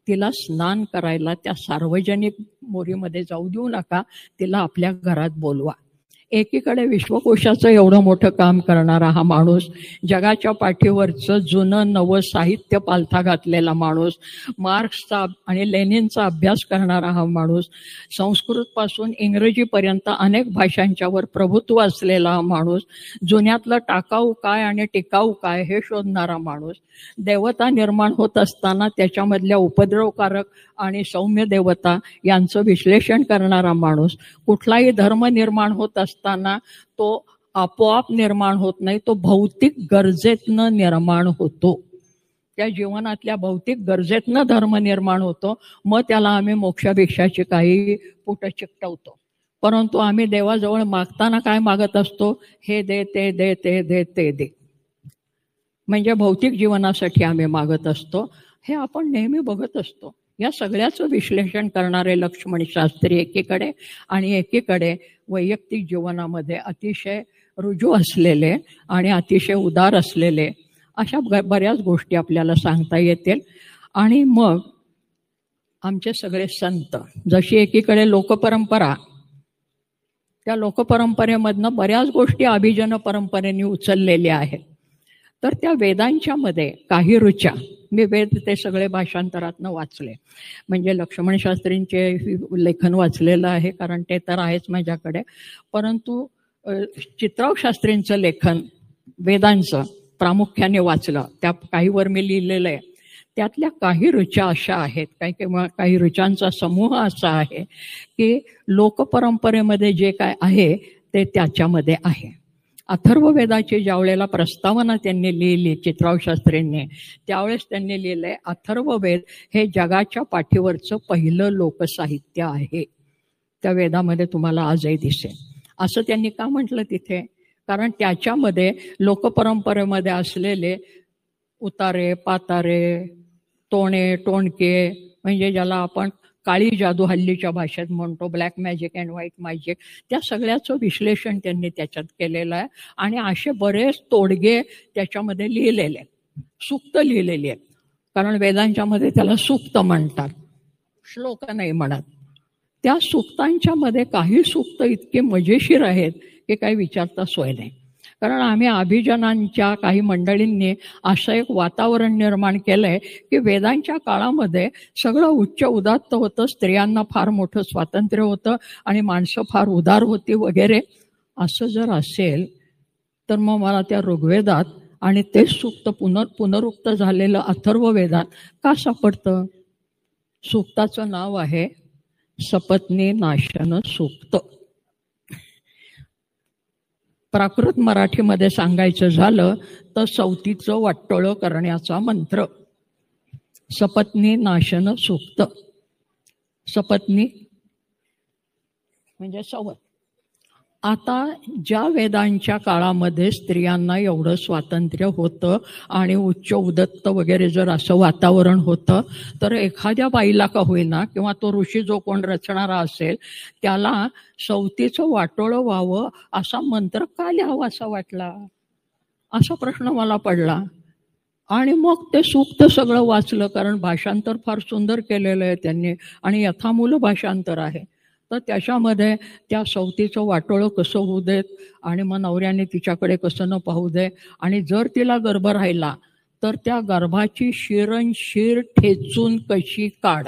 तिला स्नान करायला त्या सार्वजनिक मोरीमध्ये जाऊ देऊ नका, तिला आपल्या घरात बोलवा. एकीकडे विश्वकोशाचं एवढं मोठं काम करणारा हा माणूस, जगाच्या पाठीवरचं जुनं नवं साहित्य पालथा घातलेला माणूस, मार्क्सचा आणि लेनिनचा अभ्यास करणारा हा माणूस, संस्कृतपासून इंग्रजीपर्यंत अनेक भाषांच्यावर प्रभुत्व असलेला हा माणूस, जुन्यातलं टाकाऊ काय आणि टिकाऊ काय हे शोधणारा माणूस, देवता निर्माण होत असताना त्याच्यामधल्या उपद्रवकारक आणि सौम्य देवता यांचं विश्लेषण करणारा माणूस, कुठलाही धर्म निर्माण होत असताना तो आपोआप निर्माण होत नाही, तो भौतिक गरजेतनं निर्माण होतो. त्या जीवनातल्या भौतिक गरजेतनं धर्म निर्माण होतो, मग त्याला आम्ही मोक्षाभिक्षाची काही पुटं चिकटवतो. परंतु आम्ही देवाजवळ मागताना काय मागत असतो, हे दे ते दे ते दे ते दे, म्हणजे भौतिक जीवनासाठी आम्ही मागत असतो. हे आपण नेहमी बघत असतो. या सगळ्याचं विश्लेषण करणारे लक्ष्मण शास्त्री एकीकडे, आणि एकीकडे वैयक्तिक जीवनामध्ये अतिशय रुजू असलेले आणि अतिशय उदार असलेले, अशा बऱ्याच गोष्टी आपल्याला सांगता येतील. आणि मग आमचे सगळे संत, जशी एकीकडे लोकपरंपरा, त्या लोकपरंपरेमधनं बऱ्याच गोष्टी अभिजन परंपरेने उचललेल्या आहेत. तर त्या वेदांच्या मध्ये काही ऋचा, मी वेद ते सगळे भाषांतरातनं वाचले, म्हणजे लक्ष्मण शास्त्रींचे लेखन वाचलेलं आहे कारण ते तर आहेच माझ्याकडे, परंतु चित्राव शास्त्रींचं लेखन वेदांचं प्रामुख्याने वाचलं. त्या काहीवर मी लिहिलेलं आहे. त्यातल्या काही ऋचा अशा आहेत, काही ऋचांचा समूह असा आहे की लोकपरंपरेमध्ये जे काय आहे ते त्याच्यामध्ये आहे. अथर्ववेदाची ज्यावेळेला प्रस्तावना त्यांनी लिहिली चित्राव शास्त्रींनी, त्यावेळेस त्यांनी लिहिलंय अथर्ववेद हे जगाच्या पाठीवरचं पहिलं लोकसाहित्य आहे. त्या वेदामध्ये तुम्हाला आजही दिसेल. असं त्यांनी का म्हटलं तिथे, कारण त्याच्यामध्ये लोकपरंपरेमध्ये असलेले उतारे पातारे, टोणे टोणके, म्हणजे ज्याला आपण काळी जादू हल्लीच्या भाषेत म्हणतो, black magic and white magic, त्या सगळ्याचं विश्लेषण त्यांनी त्याच्यात केलेलं आहे. आणि असे बरेच तोडगे त्याच्यामध्ये लिहिलेले आहेत, सूक्त लिहिलेली आहेत. कारण वेदांच्या मध्ये त्याला सूक्त म्हणतात, श्लोक नाही म्हणत. त्या सूक्तांच्या मध्ये काही सूक्त इतके मजेशीर आहेत की काही विचारता सोय नाही. कारण आम्ही अभिजनांच्या काही मंडळींनी असं एक वातावरण निर्माण केलंय की वेदांच्या काळामध्ये सगळं उच्च उदात्त होतं, स्त्रियांना फार मोठं स्वातंत्र्य होतं आणि माणसं फार उदार होती वगैरे. असं जर असेल तर मग मला त्या ऋग्वेदात आणि ते सूक्त पुनरुक्त झालेलं अथर्ववेदात का सापडतं? सूक्ताचं नाव आहे सपत्नी नाशन सूक्त. प्राकृत मराठीमध्ये सांगायचं झालं तर सवतीचं वाटोळं करण्याचा मंत्र, सपत्नी नाशन सूक्त. सपत्नी म्हणजे सवत. आता ज्या वेदांच्या काळामध्ये स्त्रियांना एवढं स्वातंत्र्य होतं आणि उच्च उदत्त वगैरे जर असं वातावरण होतं, तर एखाद्या बाईला का होईना किंवा तो ऋषी जो कोण रचणारा असेल त्याला सवतीचं वाटोळं व्हावं असा मंत्र का लिहावा असा वाटला, असा प्रश्न मला पडला. आणि मग ते सूक्त सगळं वाचलं, कारण भाषांतर फार सुंदर केलेलं आहे त्यांनी आणि यथामूल भाषांतर आहे. तर त्याच्यामध्ये त्या सवतीचं वाटोळं कसं होऊ देत आणि मग नवऱ्याने तिच्याकडे कसं न पाहू दे, आणि जर तिला गर्भ राहिला तर त्या गर्भाची शिरणशीर ठेचून कशी काढ,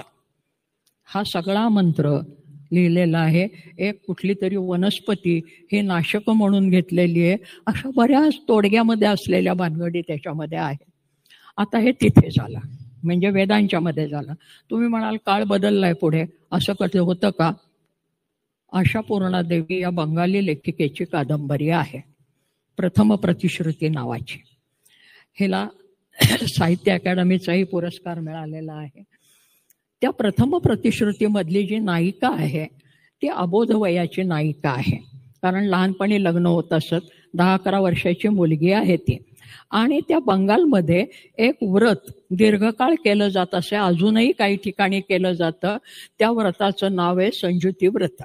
हा सगळा मंत्र लिहिलेला आहे. एक कुठली तरी वनस्पती हे नाशक म्हणून घेतलेली आहे. अशा बऱ्याच तोडग्यामध्ये असलेल्या भानगडी त्याच्यामध्ये आहे. आता हे तिथे झालं, म्हणजे वेदांच्या मध्ये झालं. तुम्ही म्हणाल काळ बदललाय पुढे, असं कधी होतं का? आशापूर्णा देवी या बंगाली लेखिकेची कादंबरी आहे, प्रथम प्रतिश्रुती नावाची. हिला साहित्य अकादमीचाही पुरस्कार मिळालेला आहे. त्या प्रथम प्रतिश्रुतीमधली जी नायिका आहे ती अबोध वयाची नायिका आहे, कारण लहानपणी लग्न होत असत. 10-11 वर्षाची मुलगी आहे ती. आणि त्या बंगालमध्ये एक व्रत दीर्घकाळ केलं जात असे, अजूनही काही ठिकाणी केलं जातं. त्या व्रताचं नाव आहे संजुती व्रत.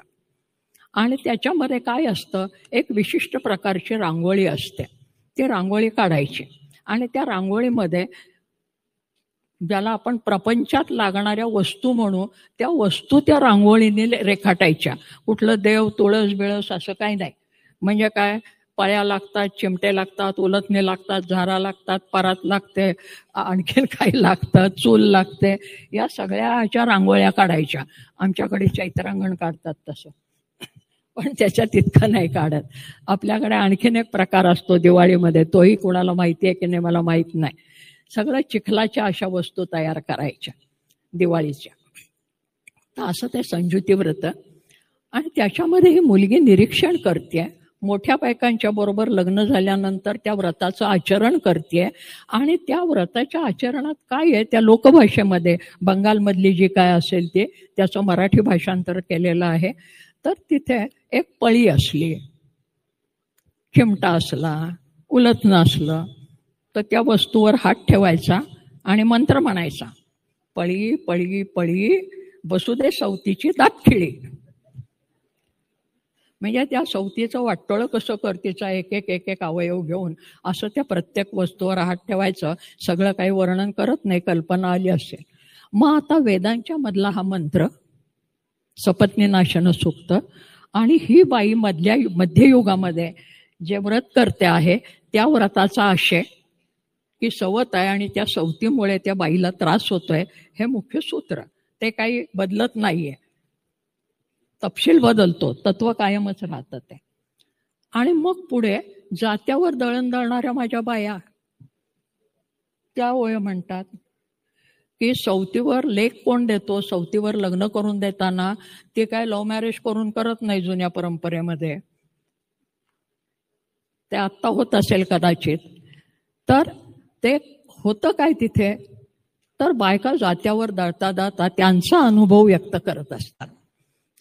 आणि त्याच्यामध्ये काय असतं, एक विशिष्ट प्रकारची रांगोळी असते. ती रांगोळी काढायची आणि त्या रांगोळीमध्ये ज्याला आपण प्रपंचात लागणाऱ्या वस्तू म्हणू, त्या वस्तू त्या रांगोळीने रेखाटायच्या. कुठलं देव तुळस बिळस असं काही नाही. म्हणजे काय, पळ्या लागतात, चिमटे लागतात, उलथणे लागतात, झारा लागतात, परात लागते, आणखीन काही लागतं, चूल लागते. या सगळ्याच्या रांगोळ्या काढायच्या. आमच्याकडे चैत्रांगण काढतात तसं, पण त्याच्यात इतकं नाही काढत. आपल्याकडे आणखीन एक प्रकार असतो दिवाळीमध्ये, तोही कोणाला माहिती आहे की नाही मला माहीत नाही. सगळं चिखलाच्या अशा वस्तू तयार करायच्या दिवाळीच्या. तर असं ते संजुती व्रत. आणि त्याच्यामध्ये ही मुलगी निरीक्षण करते, मोठ्या बायकांच्या बरोबर लग्न झाल्यानंतर त्या व्रताचं आचरण करते. आणि त्या व्रताच्या आचरणात काय आहे, त्या लोकभाषेमध्ये बंगालमधली जी काय असेल ते, त्याचं मराठी भाषांतर केलेलं आहे. तर तिथे एक पळी असली, चिमटा असला, उलथणं असलं, तर त्या वस्तूवर हात ठेवायचा आणि मंत्र म्हणायचा, पळी पळी पळी बसू दे सवतीची दातखिळी. म्हणजे त्या सवतीचं वाटोळं कसं करतीचा एक एक अवयव घेऊन असं त्या प्रत्येक वस्तूवर हात ठेवायचं. सगळं काही वर्णन करत नाही, कल्पना आली असेल. मग आता वेदांच्या मधला हा मंत्र सपत्नीनाशन सूक्त. आणि ही बाई मध्ययुगामध्ये जे व्रत करते आहे त्या व्रताचा आशय की सवत आहे आणि त्या सवतीमुळे त्या बाईला त्रास होतोय, हे मुख्य सूत्र. ते काही बदलत नाहीये, तपशील बदलतो, तत्व कायमच राहतं ते. आणि मग पुढे जात्यावर दळण दळणाऱ्या माझ्या बाया त्या ओय म्हणतात की सवतीवर लेख कोण देतो, सवतीवर लग्न करून देताना ते काय लव्ह मॅरेज करून करत नाही जुन्या परंपरेमध्ये. ते आत्ता होत असेल कदाचित. तर ते होतं काय तिथे, तर बायका जात्यावर दळता दळता त्यांचा अनुभव व्यक्त करत असतात.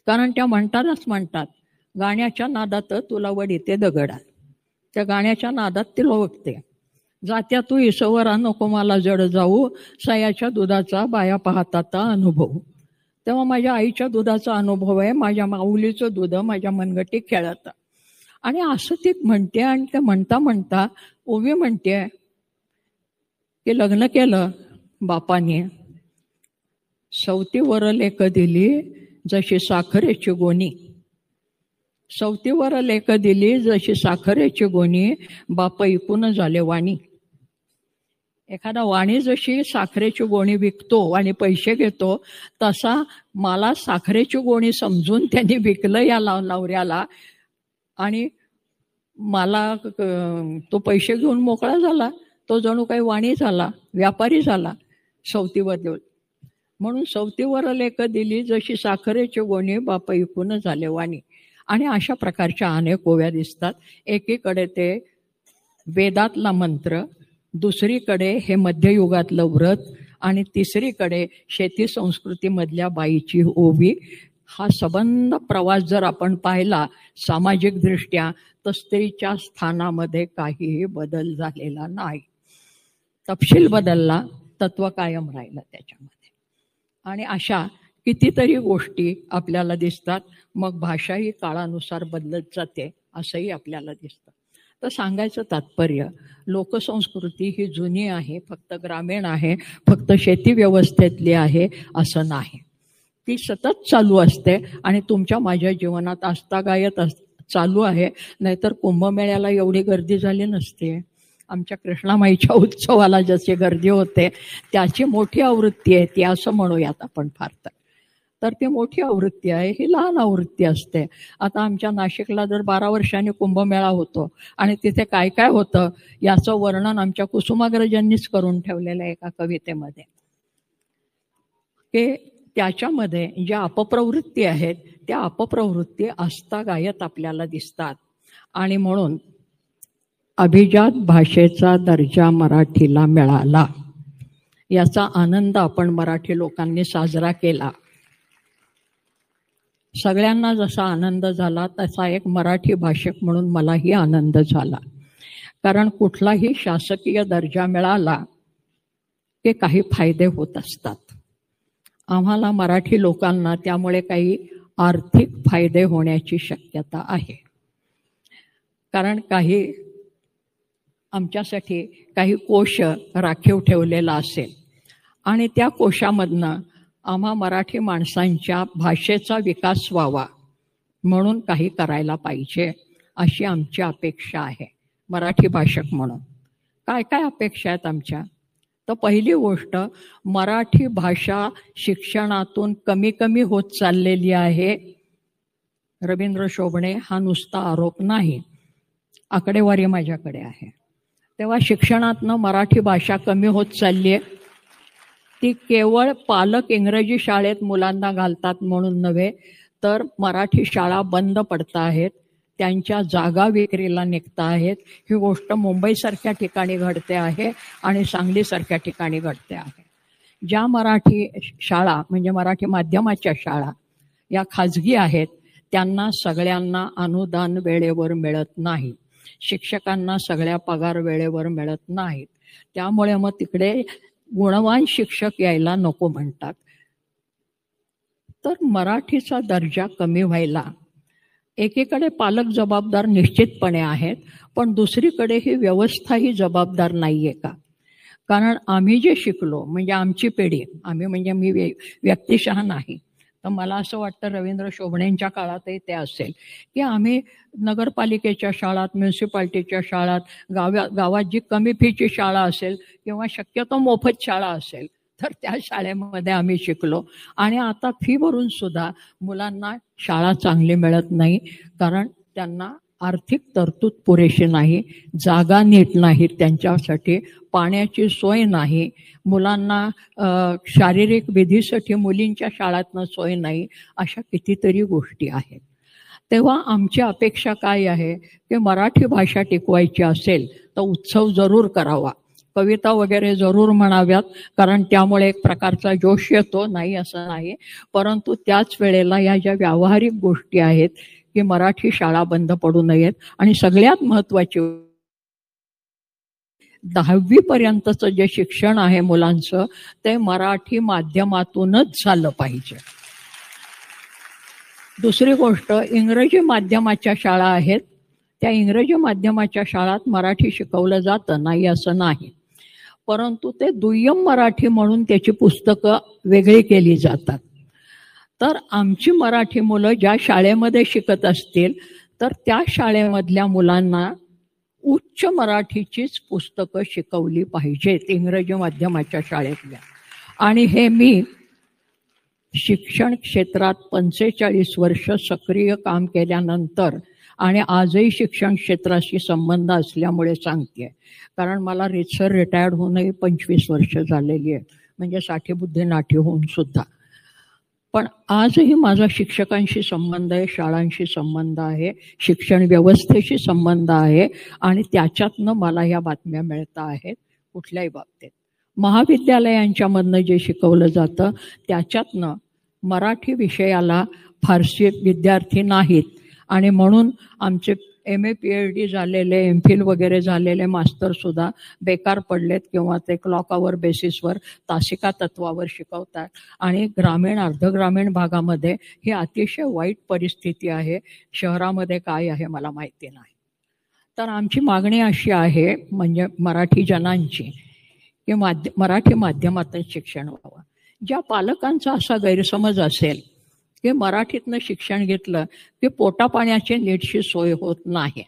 कारण त्या म्हणतात गाण्याच्या नादात तुला वडीते दगडात. त्या गाण्याच्या नादात ती लोकते, जात्या तू इसवर नको मला जड जाऊ, सयाच्या दुधाचा बाया पाहतात अनुभव. तेव्हा माझ्या आईच्या दुधाचा अनुभव आहे, माझ्या माऊलीचं दूध माझ्या मनगटी खेळत. आणि असं ती म्हणते. आणि ते म्हणता म्हणता ओवी म्हणते की लग्न केलं बापाने, सवतीवर लेक दिली जशी साखरेची गोणी. सवतीवर लेक दिली जशी साखरेची गोणी, बाप ऐकून झाले वाणी. एखादा वाणी जशी साखरेची गोणी विकतो आणि पैसे घेतो, तसा मला साखरेची गोणी समजून त्यांनी विकलं या नवऱ्याला. आणि मला तो पैसे घेऊन मोकळा झाला. तो जणू काही वाणी झाला, व्यापारी झाला सवतीवर देऊन. म्हणून सवतीवर लेक दिली जशी साखरेची गोणी, बाप ऐकून झाले वाणी. आणि अशा प्रकारच्या अनेक ओव्या दिसतात. एकीकडे ते वेदातला मंत्र, दुसरीकडे हे मध्ययुगातलं व्रत, आणि तिसरीकडे शेती संस्कृतीमधल्या बाईची ओवी. हा संबंध प्रवास जर आपण पाहिला सामाजिक दृष्ट्या, तर स्त्रीच्या स्थानामध्ये काहीही बदल झालेला नाही. तपशील बदलला, तत्व कायम राहिलं त्याच्यामध्ये. आणि अशा कितीतरी गोष्टी आपल्याला दिसतात. मग भाषाही काळानुसार बदलत जाते असंही आपल्याला दिसतं. तर सांगायचं तात्पर्य, लोकसंस्कृती ही जुनी आहे, फक्त ग्रामीण आहे, फक्त शेती व्यवस्थेतली आहे असं नाही. ती सतत चालू असते आणि तुमच्या माझ्या जीवनात आस्थागायत चालू आहे. नाहीतर कुंभमेळ्याला एवढी गर्दी झाली नसते, आमच्या कृष्णामाईच्या उत्सवाला जशी गर्दी होते त्याची मोठी आवृत्ती आहे ती, असं म्हणूयात आपण फार तर ती मोठी आवृत्ती आहे, ही लहान आवृत्ती असते. आता आमच्या नाशिकला जर 12 वर्षांनी कुंभमेळा होतो आणि तिथे काय काय होतं याचं वर्णन आमच्या कुसुमाग्रजांनीच करून ठेवलेलं आहे एका कवितेमध्ये, की त्याच्यामध्ये ज्या अपप्रवृत्ती आहेत त्या अपप्रवृत्ती आस्थागायत आपल्याला दिसतात. आणि म्हणून अभिजात भाषेचा दर्जा मराठीला मिळाला, याचा आनंद आपण मराठी लोकांनी साजरा केला. सगळ्यांना जसा आनंद झाला तसा एक मराठी भाषक म्हणून मलाही आनंद झाला. कारण कुठलाही शासकीय दर्जा मिळाला की काही फायदे होत असतात. आम्हाला मराठी लोकांना त्यामुळे काही आर्थिक फायदे होण्याची शक्यता आहे. कारण काही आमच्यासाठी काही कोश राखीव ठेवलेला असेल आणि त्या कोशामधनं आम्हा मराठी माणसांच्या भाषेचा विकास व्हावा म्हणून काही करायला पाहिजे अशी आमची अपेक्षा आहे. मराठी भाषक म्हणून काय काय अपेक्षा आहेत आमच्या? तर पहिली गोष्ट, मराठी भाषा शिक्षणातून कमी कमी होत चाललेली आहे. रवींद्र शोभणे हा नुसता आरोप नाही, आकडेवारी माझ्याकडे आहे. तेव्हा शिक्षणातनं मराठी भाषा कमी होत चालली आहे. ती केवळ पालक इंग्रजी शाळेत मुलांना घालतात म्हणून नव्हे, तर मराठी शाळा बंद पडत आहेत, त्यांच्या जागा विक्रीला निघत आहेत. ही गोष्ट मुंबईसारख्या ठिकाणी घडते आहे आणि सांगलीसारख्या ठिकाणी घडते आहे. ज्या मराठी शाळा म्हणजे मराठी माध्यमाच्या शाळा या खाजगी आहेत त्यांना सगळ्यांना अनुदान वेळेवर मिळत नाही, शिक्षकांना सगळ्या पगार वेळेवर मिळत नाहीत. त्यामुळे मग तिकडे गुणवान शिक्षक यायला नको म्हणतात. तर मराठीचा दर्जा कमी व्हायला एकीकडे पालक जबाबदार निश्चितपणे आहेत, पण दुसरीकडे ही व्यवस्थाही जबाबदार नाहीये का? कारण आम्ही जे शिकलो म्हणजे आमची पिढी, आम्ही म्हणजे मी व्यक्तिशः नाही, तर मला असं वाटतं रवींद्र शोभणेंच्या काळातही ते असेल की आम्ही नगरपालिकेच्या शाळात, म्युन्सिपाल्टीच्या शाळात, गावात जी कमी फीची शाळा असेल किंवा शक्यतो मोफत शाळा असेल तर त्या शाळेमध्ये आम्ही शिकलो. आणि आता फी भरून सुद्धा मुलांना शाळा चांगली मिळत नाही, कारण त्यांना आर्थिक तरतूद पुरेशी नाही, जागा नीट नाहीत त्यांच्यासाठी, पाण्याची सोय नाही, मुलांना शारीरिक विधीसाठी मुलींच्या शाळातनं सोय नाही, अशा कितीतरी गोष्टी आहेत. तेव्हा आमची अपेक्षा काय आहे की मराठी भाषा टिकवायची असेल तर उत्सव जरूर करावा, कविता वगैरे जरूर म्हणाव्यात, कारण त्यामुळे एक प्रकारचा जोश येतो, नाही असं नाही. परंतु त्याच वेळेला या ज्या व्यावहारिक गोष्टी आहेत की मराठी शाळा बंद पडू नयेत आणि सगळ्यात महत्त्वाची 10वी पर्यंतचं जे शिक्षण आहे मुलांचं ते मराठी माध्यमातूनच झालं पाहिजे. दुसरी गोष्ट, इंग्रजी माध्यमाच्या शाळा आहेत, त्या इंग्रजी माध्यमाच्या शाळात मराठी शिकवलं जातं, नाही असं नाही, परंतु ते दुय्यम मराठी म्हणून त्याची पुस्तकं वेगळी केली जातात. तर आमची मराठी मुलं ज्या शाळेमध्ये शिकत असतील तर त्या शाळेमधल्या मुलांना उच्च मराठीचीच पुस्तकं शिकवली पाहिजेत इंग्रजी माध्यमाच्या शाळेतल्या. आणि हे मी शिक्षण क्षेत्रात 45 वर्ष सक्रिय काम केल्यानंतर आणि आजही शिक्षण क्षेत्राशी संबंध असल्यामुळे सांगते. कारण मला रीतसर रिटायर्ड होऊनही 25 वर्ष झालेली आहेत, म्हणजे 60 बुद्धी नाठी होऊन सुद्धा. पण आजही माझा शिक्षकांशी संबंध आहे, शाळांशी संबंध आहे, शिक्षण व्यवस्थेशी संबंध आहे आणि त्याच्यातनं मला या बातम्या मिळत आहेत. कुठल्याही बाबतीत महाविद्यालयांच्यामधनं जे शिकवलं जातं त्याच्यातनं मराठी विषयाला फारसे विद्यार्थी नाहीत आणि म्हणून आमचे MA PhD झालेले, MPhil वगैरे झालेले मास्तरसुद्धा बेकार पडलेत किंवा ते क्लॉक आवर बेसिसवर तासिका तत्वावर शिकवतात. आणि ग्रामीण अर्धग्रामीण भागामध्ये ही अतिशय वाईट परिस्थिती आहे. शहरामध्ये काय आहे मला माहिती नाही. तर आमची मागणी अशी आहे म्हणजे मराठी जनांची की मराठी माध्यमातून शिक्षण व्हावं. ज्या पालकांचा असा गैरसमज असेल की मराठीतनं शिक्षण घेतलं की पोटापाण्याची नीटशी सोय होत नाही,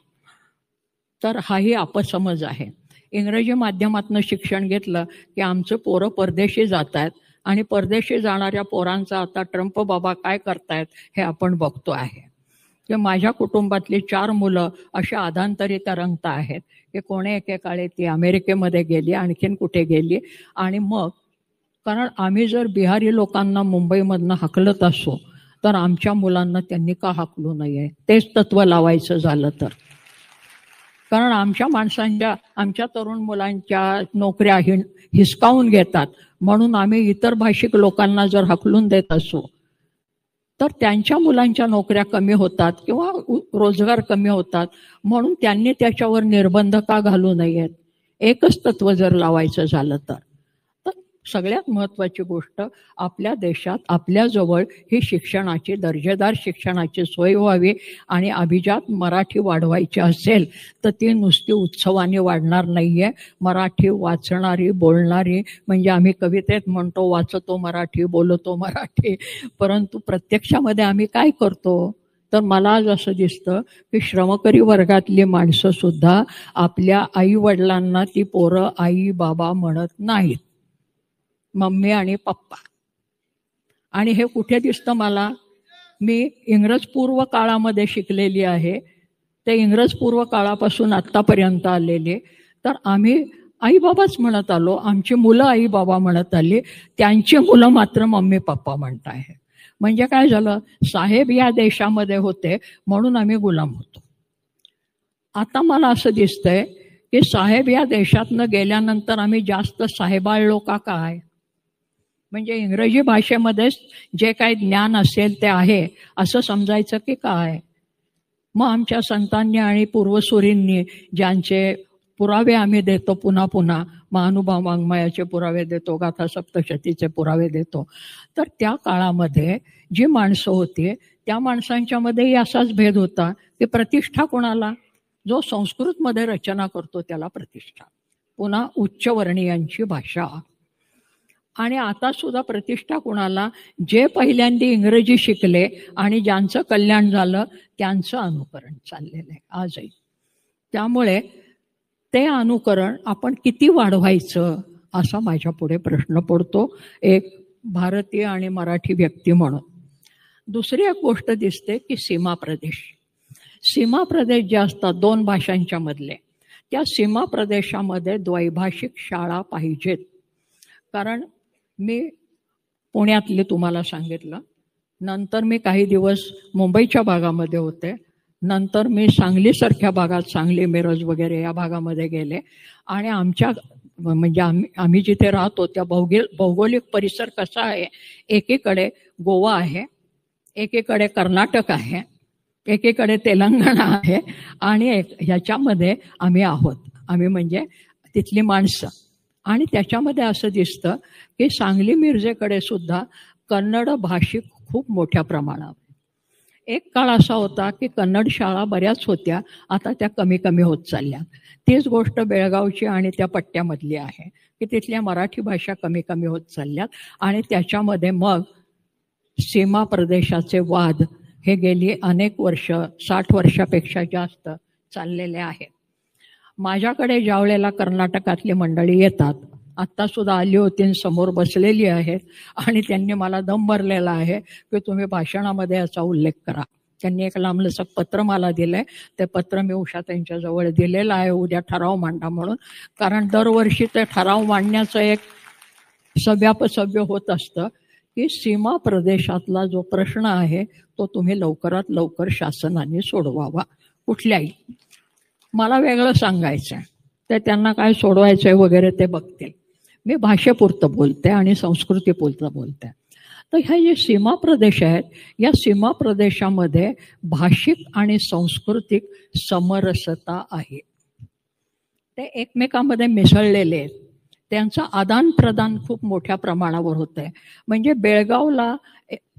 तर हाही अपसमज आहे. इंग्रजी माध्यमातनं शिक्षण घेतलं की आमचं पोरं परदेशी जात आहेत आणि परदेशी जाणाऱ्या पोरांचा आता ट्रम्प बाबा काय करतायत हे आपण बघतो आहे. की माझ्या कुटुंबातली 4 मुलं अशा आधांतरी तरंगत आहेत की कोणे एकेकाळी ती अमेरिकेमध्ये गेली, आणखीन कुठे गेली. आणि मग कारण आम्ही जर बिहारी लोकांना मुंबईमधनं हाकलत असू तर आमच्या मुलांना त्यांनी का हाकलू नये, तेच तत्व लावायचं झालं तर. कारण आमच्या तरुण मुलांच्या नोकऱ्या हिसकावून घेतात म्हणून आम्ही इतर भाषिक लोकांना जर हाकलून देत असू तर त्यांच्या मुलांच्या नोकऱ्या कमी होतात किंवा रोजगार कमी होतात. म्हणून त्यांनी त्याच्यावर निर्बंध का घालू नयेत, एकच तत्व जर लावायचं झालं तर. सगळ्यात महत्त्वाची गोष्ट आपल्या देशात आपल्याजवळ ही शिक्षणाची दर्जेदार शिक्षणाची सोय व्हावी. आणि अभिजात मराठी वाढवायची असेल तर ती नुसती उत्सवाने वाढणार नाहीये. मराठी वाचणारी बोलणारी, म्हणजे आम्ही कवितेत म्हणतो वाचतो मराठी बोलतो मराठी, परंतु प्रत्यक्षामध्ये आम्ही काय करतो तर मला आज असं दिसतं की श्रमकरी वर्गातली माणसं सुद्धा आपल्या आई वडिलांना ती पोरं आई बाबा म्हणत नाहीत, मम्मी आणि पप्पा. आणि हे कुठे दिसतं मला, मी इंग्रजपूर्व काळामध्ये शिकलेली आहे, ते इंग्रजपूर्व काळापासून आत्तापर्यंत आलेले. तर आम्ही आई बाबाच म्हणत आलो, आमची मुलं आई बाबा म्हणत आली, त्यांची मुलं मात्र मम्मी पप्पा म्हणत आहे. म्हणजे काय झालं, साहेब या देशामध्ये होते म्हणून आम्ही गुलाम होतो. आता मला असं दिसतंय की साहेब या देशातनं गेल्यानंतर आम्ही जास्त साहेबाळलो का काय, म्हणजे इंग्रजी भाषेमध्येच जे काही ज्ञान असेल ते आहे असं समजायचं की काय. मग आमच्या संतांनी आणि पूर्वसुरींनी ज्यांचे पुरावे आम्ही देतो पुन्हा पुन्हा, महानुभाव वाङ्मयाचे पुरावे देतो, गाथा सप्तशतीचे पुरावे देतो, तर त्या काळामध्ये जी माणसं होती त्या माणसांच्यामध्येही असाच भेद होता की प्रतिष्ठा कोणाला, जो संस्कृतमध्ये रचना करतो त्याला प्रतिष्ठा, पुन्हा उच्चवर्णीयांची भाषा. आणि आता सुद्धा प्रतिष्ठा कुणाला, जे पहिल्यांदा इंग्रजी शिकले आणि ज्यांचं कल्याण झालं त्यांचं अनुकरण चाललेलं आहे आजही. त्यामुळे ते अनुकरण आपण किती वाढवायचं असा माझ्या पुढे प्रश्न पडतो एक भारतीय आणि मराठी व्यक्ती म्हणून. दुसरी एक गोष्ट दिसते की सीमा प्रदेश जे असतात 2 भाषांच्या मधले, त्या सीमा प्रदेशामध्ये द्वैभाषिक शाळा पाहिजेत. कारण मी पुण्यातले तुम्हाला सांगितलं, नंतर मी काही दिवस मुंबईच्या भागामध्ये होते, नंतर मी सांगलीसारख्या भागात, सांगली मिरज वगैरे या भागामध्ये गेले. आणि आमच्या म्हणजे आम्ही जिथे राहतो त्या भौगोलिक परिसर कसा आहे, एकीकडे गोवा आहे, एकीकडे कर्नाटक आहे, एकीकडे तेलंगणा आहे, आणि ह्याच्यामध्ये आम्ही आहोत, आम्ही म्हणजे तिथली माणसं. आणि त्याच्यामध्ये असं दिसतं की सांगली मिरजेकडे सुद्धा कन्नड भाषिक खूप मोठ्या प्रमाणावर. एक काळ असा होता की कन्नड शाळा बऱ्याच होत्या, आता त्या कमी कमी होत चालल्या. तीच गोष्ट बेळगावची आणि त्या पट्ट्यामधली आहे की तिथल्या मराठी भाषा कमी कमी होत चालल्यात. आणि त्याच्यामध्ये मग सीमा प्रदेशाचे वाद हे गेली अनेक वर्ष, 60 वर्षापेक्षा जास्त चाललेले आहेत. माझ्याकडे ज्यावेळेला कर्नाटकातली मंडळी येतात, आत्ता सुद्धा आली होती, समोर बसलेली आहेत, आणि त्यांनी मला दम भरलेला आहे की तुम्ही भाषणामध्ये याचा उल्लेख करा. त्यांनी एक लांबलचक पत्र मला दिलंय, ते पत्र मी उषा त्यांच्याजवळ दिलेलं आहे, उद्या ठराव मांडा म्हणून. कारण दरवर्षी ते ठराव मांडण्याचं एक सभ्यापसभ्य होत असतं की सीमा प्रदेशातला जो प्रश्न आहे तो तुम्ही लवकरात लवकर शासनाने सोडवावा. कुठल्याही, मला वेगळं सांगायचं आहे, ते त्यांना काय सोडवायचं आहे वगैरे ते बघतील. मी भाषेपुरतं बोलते आणि संस्कृतीपुरतं बोलते. तर ह्या जे सीमा प्रदेश आहेत, या सीमा प्रदेशामध्ये भाषिक आणि सांस्कृतिक समरसता आहे. ते एकमेकांमध्ये मिसळलेले आहेत, त्यांचं आदान प्रदान खूप मोठ्या प्रमाणावर होत आहे. म्हणजे बेळगावला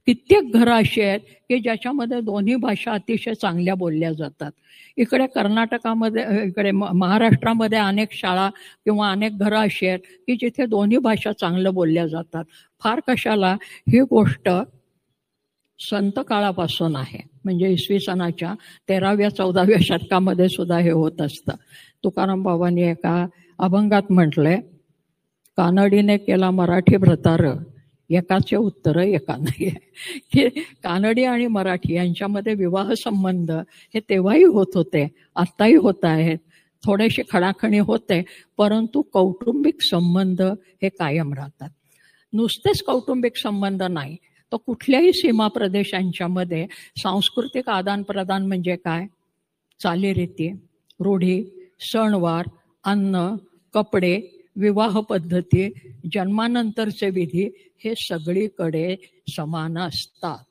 कित्येक घरं अशी आहेत की ज्याच्यामध्ये दोन्ही भाषा अतिशय चांगल्या बोलल्या जातात. इकडे कर्नाटकामध्ये, इकडे महाराष्ट्रामध्ये अनेक शाळा किंवा अनेक घरं अशी आहेत की जिथे दोन्ही भाषा चांगलं बोलल्या जातात. फार कशाला, ही गोष्ट संत काळापासून आहे, म्हणजे इसवी सनाच्या 13व्या 14व्या शतकामध्ये सुद्धा हे होत असतं. तुकाराम बाबांनी एका अभंगात म्हटलंय, कानडीने केला मराठी व्रतार, एकाचे उत्तर एका नाही. की कानडी आणि मराठी यांच्यामध्ये विवाह संबंध हे तेव्हाही होत होते, आत्ताही होत आहेत, थोडेसे खडाखणी होते, परंतु कौटुंबिक संबंध हे कायम राहतात. नुसतेच कौटुंबिक संबंध नाही, तर कुठल्याही सीमा प्रदेशांच्यामध्ये सांस्कृतिक आदानप्रदान म्हणजे काय, चालीरीती, रूढी, सणवार, अन्न, कपडे, विवाह पद्धती, जन्मानंतरचे विधी हे सगळीकडे समान असतात.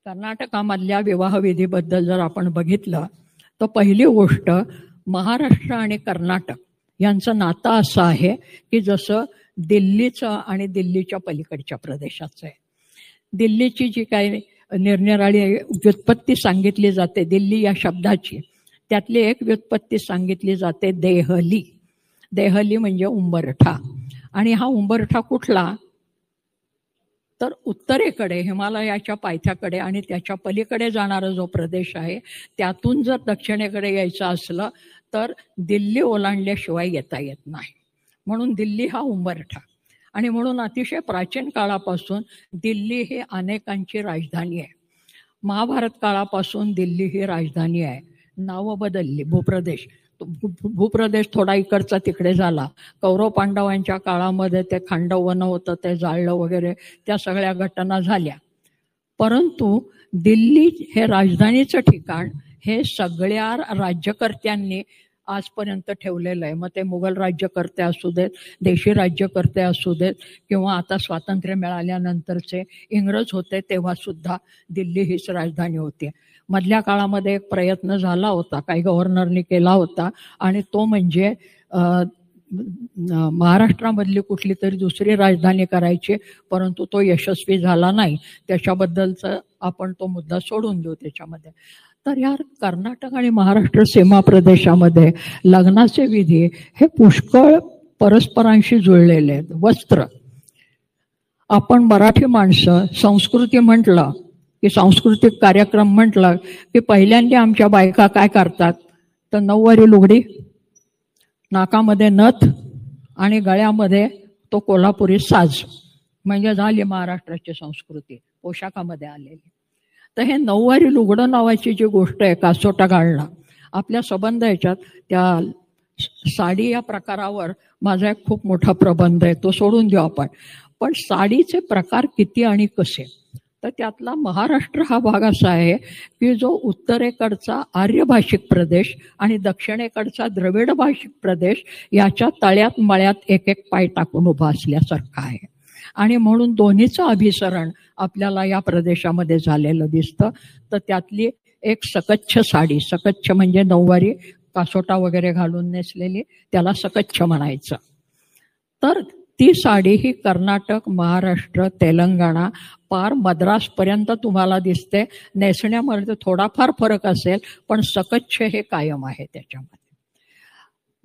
कर्नाटकामधल्या विवाहविधीबद्दल जर आपण बघितलं तर पहिली गोष्ट, महाराष्ट्र आणि कर्नाटक यांचं नातं असं आहे की जसं दिल्लीचं आणि दिल्लीच्या पलीकडच्या प्रदेशाचं आहे. दिल्लीची जी काही निरनिराळी व्युत्पत्ती सांगितली जाते दिल्ली या शब्दाची, त्यातली एक व्युत्पत्ती सांगितली जाते देहली. देहली म्हणजे उंबरठा. आणि हा उंबरठा कुठला, तर उत्तरेकडे हिमालयाच्या पायथ्याकडे आणि त्याच्या पलीकडे जाणारा जो प्रदेश आहे त्यातून जर दक्षिणेकडे यायचं असलं तर दिल्ली ओलांडल्याशिवाय येता येत नाही. म्हणून दिल्ली हा उंबरठा. आणि म्हणून अतिशय प्राचीन काळापासून दिल्ली ही अनेकांची राजधानी आहे. महाभारत काळापासून दिल्ली ही राजधानी आहे. नावं बदलली, भूप्रदेश थोडा इकडचा तिकडे झाला. कौरव पांडवांच्या काळामध्ये ते खांडवन होतं, ते जाळलं वगैरे, त्या सगळ्या घटना झाल्या. परंतु दिल्ली हे राजधानीचं ठिकाण हे सगळ्या राज्यकर्त्यांनी आजपर्यंत ठेवलेलं आहे. मग ते मुघल राज्यकर्ते असू देत, देशी राज्यकर्ते असू देत, किंवा आता स्वातंत्र्य मिळाल्यानंतरचे इंग्रज होते तेव्हा सुद्धा दिल्ली हीच राजधानी होती. मधल्या काळामध्ये एक प्रयत्न झाला होता, काही गव्हर्नरनी केला होता, आणि तो म्हणजे महाराष्ट्रामधली कुठली तरी दुसरी राजधानी करायची, परंतु तो यशस्वी झाला नाही. त्याच्याबद्दलचा आपण तो मुद्दा सोडून देऊ त्याच्यामध्ये. तर या कर्नाटक आणि महाराष्ट्र सीमा प्रदेशामध्ये लग्नाचे विधी हे पुष्कळ परस्परांशी जुळलेले आहेत. वस्त्र, आपण मराठी माणसं संस्कृती म्हटलं की सांस्कृतिक कार्यक्रम म्हटलं की पहिल्यांदा आमच्या बायका काय करतात, तर नऊवारी लुगडी, नाकामध्ये नथ आणि गळ्यामध्ये तो कोल्हापुरी साज, म्हणजे झाली महाराष्ट्राची संस्कृती पोशाखामध्ये आलेली. तर हे नऊवारी लुगडं नावाची जी गोष्ट आहे, कासोटा घालणं, आपल्या संबंध याच्यात त्या साडी या प्रकारावर माझा एक खूप मोठा प्रबंध आहे, तो सोडून देऊ आपण. पण साडीचे प्रकार किती आणि कसे, तर त्यातला महाराष्ट्र हा भाग असा आहे की जो उत्तरेकडचा आर्यभाषिक प्रदेश आणि दक्षिणेकडचा द्रविड भाषिक प्रदेश याच्या तळ्यात मळ्यात एक एक पाय टाकून उभा असल्यासारखा आहे. आणि म्हणून दोन्हीचं अभिसरण आपल्याला या प्रदेशामध्ये झालेलं दिसतं. तर त्यातली एक सकच्छ साडी, सकच्छ म्हणजे नऊवारी कासोटा वगैरे घालून नेसलेली, त्याला सकच्छ म्हणायचं. तर ती साडी ही कर्नाटक, महाराष्ट्र, तेलंगणा, पार मद्रासपर्यंत तुम्हाला दिसते. नेसण्यामध्ये थोडाफार फरक असेल, पण सकच्छ हे कायम आहे त्याच्यामध्ये.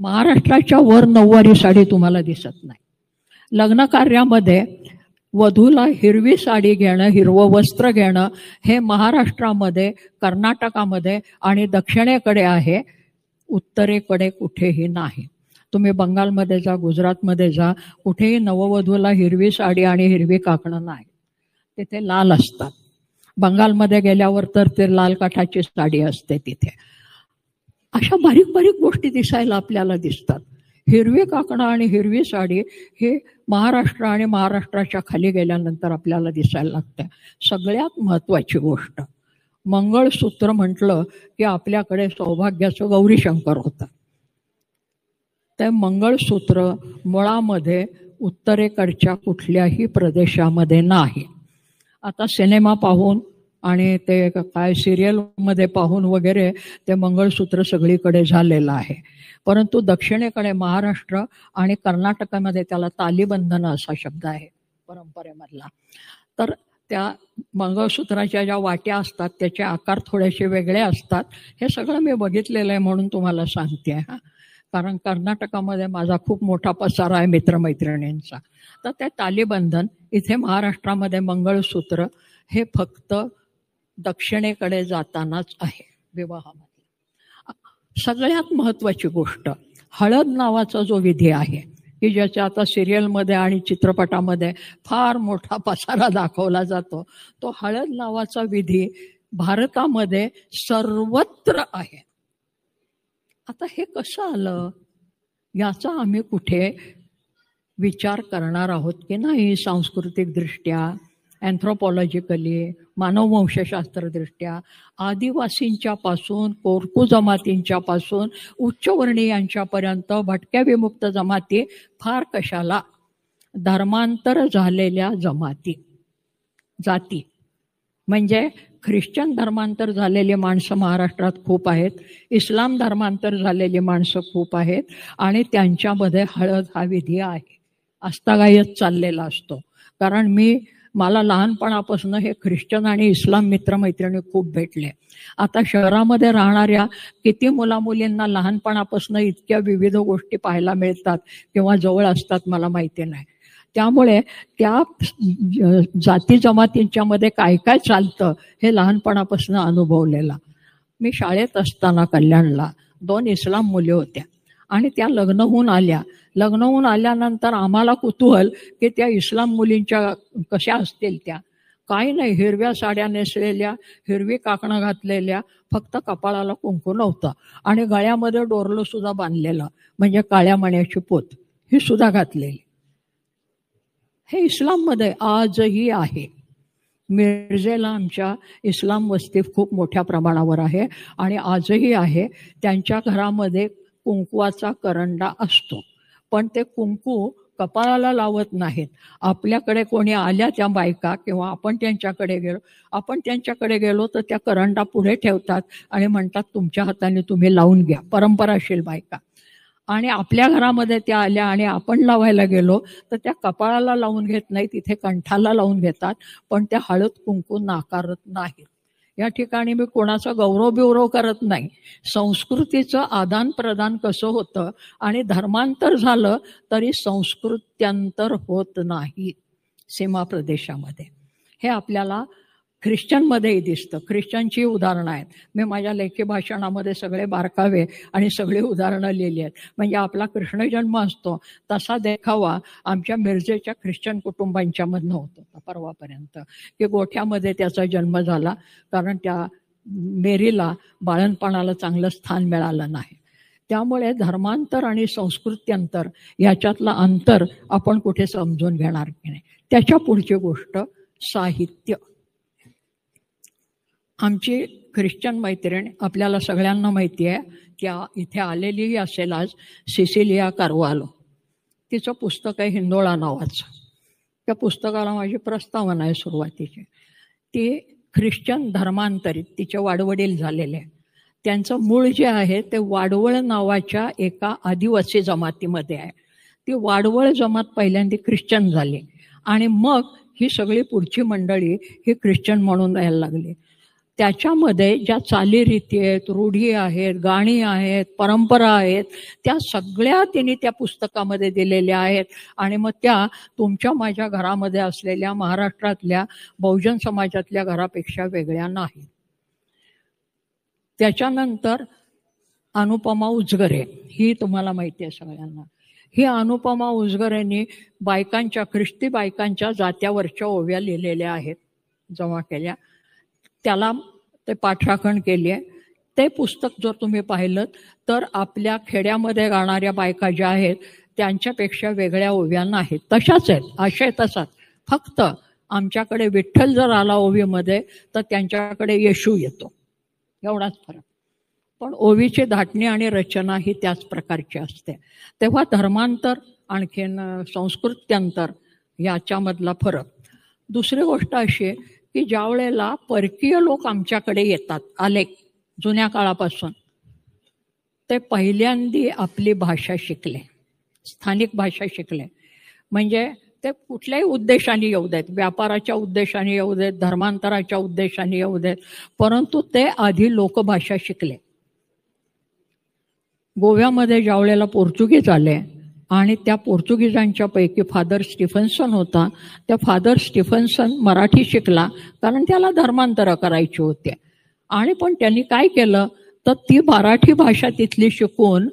महाराष्ट्राच्या वर नऊवारी साडी तुम्हाला दिसत नाही. लग्न कार्यामध्ये वधूला हिरवी साडी घेणं, हिरवं वस्त्र घेणं हे महाराष्ट्रामध्ये, कर्नाटकामध्ये आणि दक्षिणेकडे आहे, उत्तरेकडे कुठेही नाही. तुम्ही बंगालमध्ये जा, गुजरातमध्ये जा, कुठेही नववधूला हिरवी साडी आणि हिरवी काकणं नाही, तिथे लाल असतात. बंगालमध्ये गेल्यावर तर ते लाल काठाची साडी असते तिथे. अशा बारीक बारीक गोष्टी दिसायला आपल्याला दिसतात. हिरवी काकणं आणि हिरवी साडी हे महाराष्ट्र आणि महाराष्ट्राच्या खाली गेल्यानंतर आपल्याला दिसायला लागतं. सगळ्यात महत्त्वाची गोष्ट, मंगळसूत्र म्हटलं की आपल्याकडे सौभाग्याचं गौरीशंकर होतं. ते मंगळसूत्र मुळामध्ये उत्तरेकडच्या कुठल्याही प्रदेशामध्ये नाही. आता सिनेमा पाहून आणि ते काय सिरियलमध्ये पाहून वगैरे ते मंगळसूत्र सगळीकडे झालेलं आहे. परंतु दक्षिणेकडे महाराष्ट्र आणि कर्नाटकामध्ये त्याला तालीबंधन असा शब्द आहे परंपरेमधला. तर त्या मंगळसूत्राच्या ज्या वाट्या असतात त्याचे आकार थोडेसे वेगळे असतात. हे सगळं मी बघितलेलं आहे म्हणून तुम्हाला सांगते हा. कारण कर्नाटकामध्ये माझा खूप मोठा पसारा आहे मित्रमैत्रिणींचा. तर ते तालीबंधन इथे महाराष्ट्रामध्ये मंगळसूत्र हे फक्त दक्षिणेकडे जातानाच आहे विवाहामध्ये. सगळ्यात महत्त्वाची गोष्ट, हळद नावाचा जो विधी आहे की ज्याच्या आता सिरियलमध्ये आणि चित्रपटामध्ये फार मोठा पसारा दाखवला जातो, तो हळद नावाचा विधी भारतामध्ये सर्वत्र आहे. आता हे कसं आलं याचा आम्ही कुठे विचार करणार आहोत की नाही? सांस्कृतिकदृष्ट्या, अँथ्रोपॉलॉजिकली, मानववंशशास्त्रदृष्ट्या आदिवासींच्या पासून, कोरकू जमातींच्या पासून उच्चवर्णीयांच्यापर्यंत भटक्या विमुक्त जमाती फार कशाला, धर्मांतर झालेल्या जमाती, जाती. म्हणजे ख्रिश्चन धर्मांतर झालेली माणसं महाराष्ट्रात खूप आहेत, इस्लाम धर्मांतर झालेली माणसं खूप आहेत, आणि त्यांच्यामध्ये हळद हा विधी आहे, आस्तागायत चाललेला असतो. कारण मला लहानपणापासून हे ख्रिश्चन आणि इस्लाम मित्रमैत्रिणी खूप भेटले. आता शहरामध्ये राहणाऱ्या किती मुलामुलींना लहानपणापासून इतक्या विविध गोष्टी पाहायला मिळतात किंवा जवळ असतात मला माहिती नाही. त्यामुळे त्या जाती जमातींच्या मध्ये काय काय चालतं हे लहानपणापासून अनुभवलेला. मी शाळेत असताना कल्याणला 2 इस्लाम मुली होत्या आणि त्या लग्न होऊन आल्या. लग्न होऊन आल्यानंतर आम्हाला कुतूहल की त्या इस्लाम मुलींच्या कशा असतील त्या. काही नाही, हिरव्या साड्या नेसलेल्या, हिरवी काकणं घातलेल्या, फक्त कपाळाला कुंकू नव्हतं आणि गळ्यामध्ये डोरलं सुद्धा बांधलेलं, म्हणजे काळ्या मण्याची पोत ही सुद्धा घातलेली. हे इस्लाममध्ये आजही आहे. मिरजेला आमच्या इस्लाम वस्ती खूप मोठ्या प्रमाणावर आहे आणि आजही आहे. त्यांच्या घरामध्ये कुंकवाचा करंडा असतो, पण ते कुंकू कपाळाला लावत नाहीत. आपल्याकडे कोणी आल्या त्या बायका किंवा आपण त्यांच्याकडे गेलो तर त्या करंडा पुढे ठेवतात आणि म्हणतात तुमच्या हाताने तुम्ही लावून घ्या, परंपराशील बायका. आणि आपल्या घरामध्ये त्या आल्या आणि आपण लावायला गेलो तर त्या कपाळाला लावून घेत नाही, तिथे कंठाला लावून घेतात, पण त्या हळद कुंकू नाकारत नाहीत. या ठिकाणी मी कोणाचा गौरव करत नाही. संस्कृतीचं आदान प्रदान कसं होतं आणि धर्मांतर झालं तरी संस्कृत्यांतर होत नाही सीमा प्रदेशामध्ये. हे आपल्याला ख्रिश्चनमध्येही दिसतं. ख्रिश्चनची उदाहरणं आहेत. मी माझ्या लेखी भाषणामध्ये सगळे बारकावे आणि सगळी उदाहरणं लिहिली आहेत. म्हणजे आपला कृष्ण जन्म असतो तसा देखावा आमच्या मिरजेच्या ख्रिश्चन कुटुंबांच्यामधनं होत होता परवापर्यंत, की गोठ्यामध्ये त्याचा जन्म झाला, कारण त्या मेरीला बाळणपणाला चांगलं स्थान मिळालं नाही. त्यामुळे धर्मांतर आणि संस्कृत्यांतर याच्यातलं अंतर आपण कुठे समजून घेणार की नाही. त्याच्या पुढची गोष्ट साहित्य. आमची ख्रिश्चन मैत्रीण आपल्याला सगळ्यांना माहिती आहे, त्या इथे आलेलीही असेल आज, सिसिलिया कार्वालो. तिचं पुस्तक आहे हिंदोळा नावाचं. त्या पुस्तकाला माझी प्रस्तावना आहे सुरुवातीची. ती ख्रिश्चन धर्मांतरित, तिचे वाडवडील झालेले, त्यांचं मूळ जे आहे ते वाडवळ नावाच्या एका आदिवासी जमातीमध्ये आहे. ती वाडवळ जमात पहिल्यांदा ख्रिश्चन झाली आणि मग ही सगळी पुढची मंडळी ही ख्रिश्चन म्हणून यायला लागली. त्याच्यामध्ये ज्या चालीरीती आहेत, रूढी आहेत, गाणी आहेत, परंपरा आहेत, त्या सगळ्या तिने त्या पुस्तकामध्ये दिलेल्या आहेत. आणि मग त्या तुमच्या माझ्या घरामध्ये असलेल्या महाराष्ट्रातल्या बहुजन समाजातल्या घरापेक्षा वेगळ्या नाहीत. त्याच्यानंतर अनुपमा उजगरे, ही तुम्हाला माहिती आहे सगळ्यांना. ही अनुपमा उजगरेंनी ख्रिस्ती बायकांच्या जात्यावरच्या ओव्या लिहिलेल्या आहेत, जमा केल्या. त्याला ते पाठराखण केली आहे. ते पुस्तक जर तुम्ही पाहिलं तर आपल्या खेड्यामध्ये राहणाऱ्या बायका ज्या आहेत त्यांच्यापेक्षा वेगळ्या ओव्या नाहीत, तशाच आहेत, आशय तसाच. फक्त आमच्याकडे विठ्ठल जर आला ओवीमध्ये तर त्यांच्याकडे येशू येतो, एवढाच फरक. पण ओवीची धाटणी आणि रचना ही त्याच प्रकारची असते. तेव्हा धर्मांतर आणखीन संस्कृत्यांतर याच्यामधला फरक. दुसरी गोष्ट अशी की ज्या वेळेला परकीय लोक आमच्याकडे येतात, आले जुन्या काळापासून, ते पहिल्यांदी आपली भाषा शिकले, स्थानिक भाषा शिकले. म्हणजे ते कुठल्याही उद्देशाने येऊ देत, व्यापाराच्या उद्देशाने येऊ देत, धर्मांतराच्या उद्देशाने येऊ देत, परंतु ते आधी लोकभाषा शिकले. गोव्यामध्ये ज्या वेळेला पोर्तुगीज आले आणि त्या पोर्तुगीजांच्या पैकी फादर स्टीफन्सन होता, त्या फादर स्टीफन्सन मराठी शिकला कारण त्याला धर्मांतर करायची होते. आणि पण त्यांनी काय केलं तर ती मराठी भाषा तिथली शिकून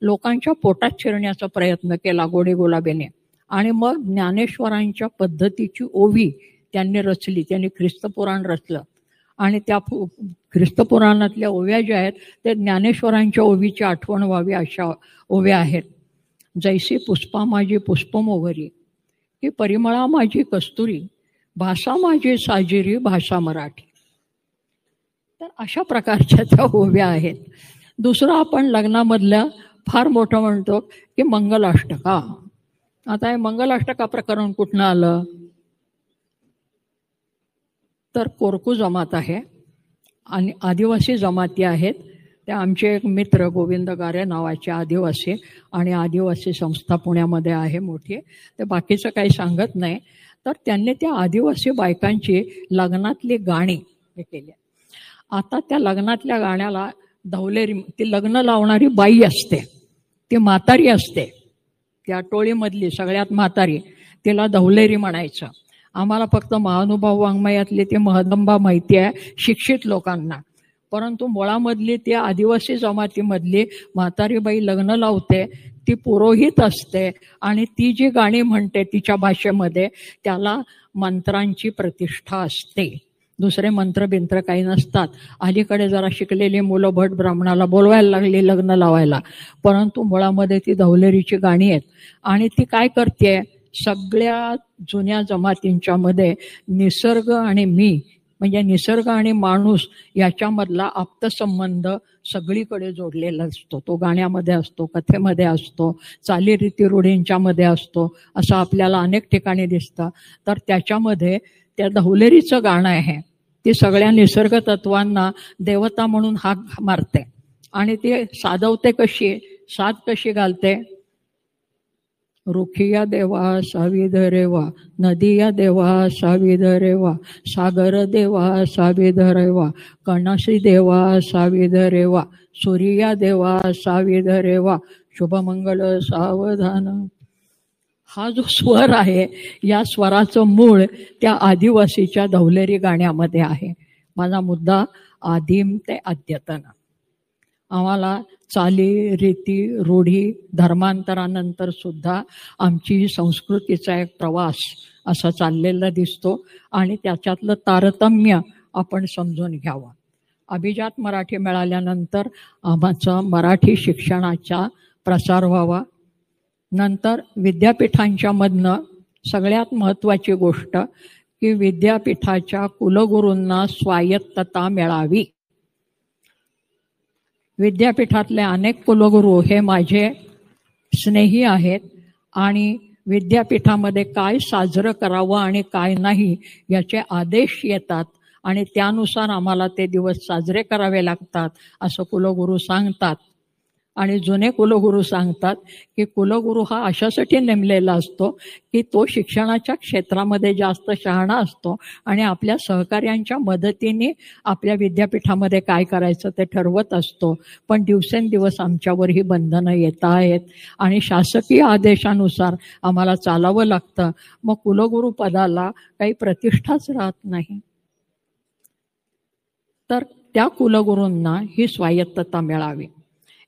लोकांच्या पोटात शिरण्याचा प्रयत्न केला गोडी गुलाबीने. आणि मग ज्ञानेश्वरांच्या पद्धतीची ओवी त्यांनी रचली. त्यांनी ख्रिस्तपुराण रचलं आणि त्या ख्रिस्तपुराणातल्या ओव्या ज्या आहेत ते ज्ञानेश्वरांच्या ओवीची आठवण व्हावी अशा ओव्या आहेत. जैसी पुष्पा माझी पुष्पमोहरी, की परिमळा माझी कस्तुरी, भाषा माझी साजिरी भाषा मराठी. तर अशा प्रकारच्या त्या ओव्या आहेत. दुसरं आपण लग्नामधल्या फार मोठं म्हणतो की मंगलाष्टका. आता हे मंगलाष्टका प्रकरण कुठनं आलं तर कोरकू जमात आहे आणि आदिवासी जमाती आहेत. ते आमचे एक मित्र गोविंद गारे नावाचे आदिवासी, आणि आदिवासी संस्था पुण्यामध्ये आहे मोठी, ते बाकीचं काही सांगत नाही. तर त्यांनी त्या आदिवासी बायकांची लग्नातली गाणी हे केली. आता त्या लग्नातल्या गाण्याला धवलेरी, ती लग्न लावणारी बाई असते, ती म्हातारी असते, त्या टोळीमधली सगळ्यात म्हातारी, तिला धवलेरी म्हणायचं. आम्हाला फक्त महानुभाव वाङ्मयातली ती महदंबा माहिती आहे शिक्षित लोकांना, परंतु मुळामधली ती आदिवासी जमातीमधली म्हातारी बाई लग्न लावते, ती पुरोहित असते आणि ती जी गाणी म्हणते तिच्या भाषेमध्ये त्याला मंत्रांची प्रतिष्ठा असते. दुसरे मंत्र बिंत्र काही नसतात. अलीकडे जरा शिकलेली मुलं भट ब्राह्मणाला बोलवायला लागली लग्न लावायला, परंतु मुळामध्ये ती धवलेरीची गाणी आहेत. आणि ती काय करते, सगळ्या जुन्या जमातींच्या मध्ये निसर्ग आणि मी, म्हणजे निसर्ग आणि माणूस याच्यामधला आप्तसंबंध सगळीकडे जोडलेला असतो. तो गाण्यामध्ये असतो, कथेमध्ये असतो, चालीरीती रूढींच्या मध्ये असतो, असं आपल्याला अनेक ठिकाणी दिसतं. तर त्याच्यामध्ये त्या धवलेरीचं गाणं आहे, ती सगळ्या निसर्ग तत्वांना देवता म्हणून हाक मारते आणि ती साधवते कशी, साथ कशी घालते. रुखिया देवा साविध रेवा, नदिया देवा साविध रेवा, सागर देवा साविध रेवा, कणसी देवा साविध रेवा, सूर्या देवा साविध रेवा, शुभमंगल सावधान. हा जो स्वर आहे या स्वराचं मूळ त्या आदिवासीच्या धवलेरी गाण्यामध्ये आहे. माझा मुद्दा आदिम ते अद्यतन. आम्हाला चाली रीती रूढी धर्मांतरानंतर सुद्धा आमची संस्कृतीचा एक प्रवास असा चाललेला दिसतो आणि त्याच्यातलं तारतम्य आपण समजून घ्यावं. अभिजात मराठी मिळाल्यानंतर आमचा मराठी शिक्षणाचा प्रसार व्हावा. नंतर विद्यापीठांच्या मधनं सगळ्यात महत्त्वाची गोष्ट की विद्यापीठाच्या कुलगुरूंना स्वायत्तता मिळावी. विद्यापीठातले अनेक कुलगुरू हे माझे स्नेही आहेत आणि विद्यापीठामध्ये काय साजरं करावं आणि काय नाही याचे आदेश येतात आणि त्यानुसार आम्हाला ते दिवस साजरे करावे लागतात असं कुलगुरू सांगतात. आणि जुने कुलगुरू सांगतात की कुलगुरू हा अशासाठी नेमलेला असतो की तो शिक्षणाच्या क्षेत्रामध्ये जास्त शहाणा असतो आणि आपल्या सहकार्यांच्या मदतीने आपल्या विद्यापीठामध्ये काय करायचं ते ठरवत असतो. पण दिवसेंदिवस आमच्यावर ही बंधनं येत आहेत आणि शासकीय आदेशानुसार आम्हाला चालावं लागतं. मग कुलगुरू पदाला काही प्रतिष्ठाच राहत नाही. तर त्या कुलगुरूंना ही स्वायत्तता मिळावी.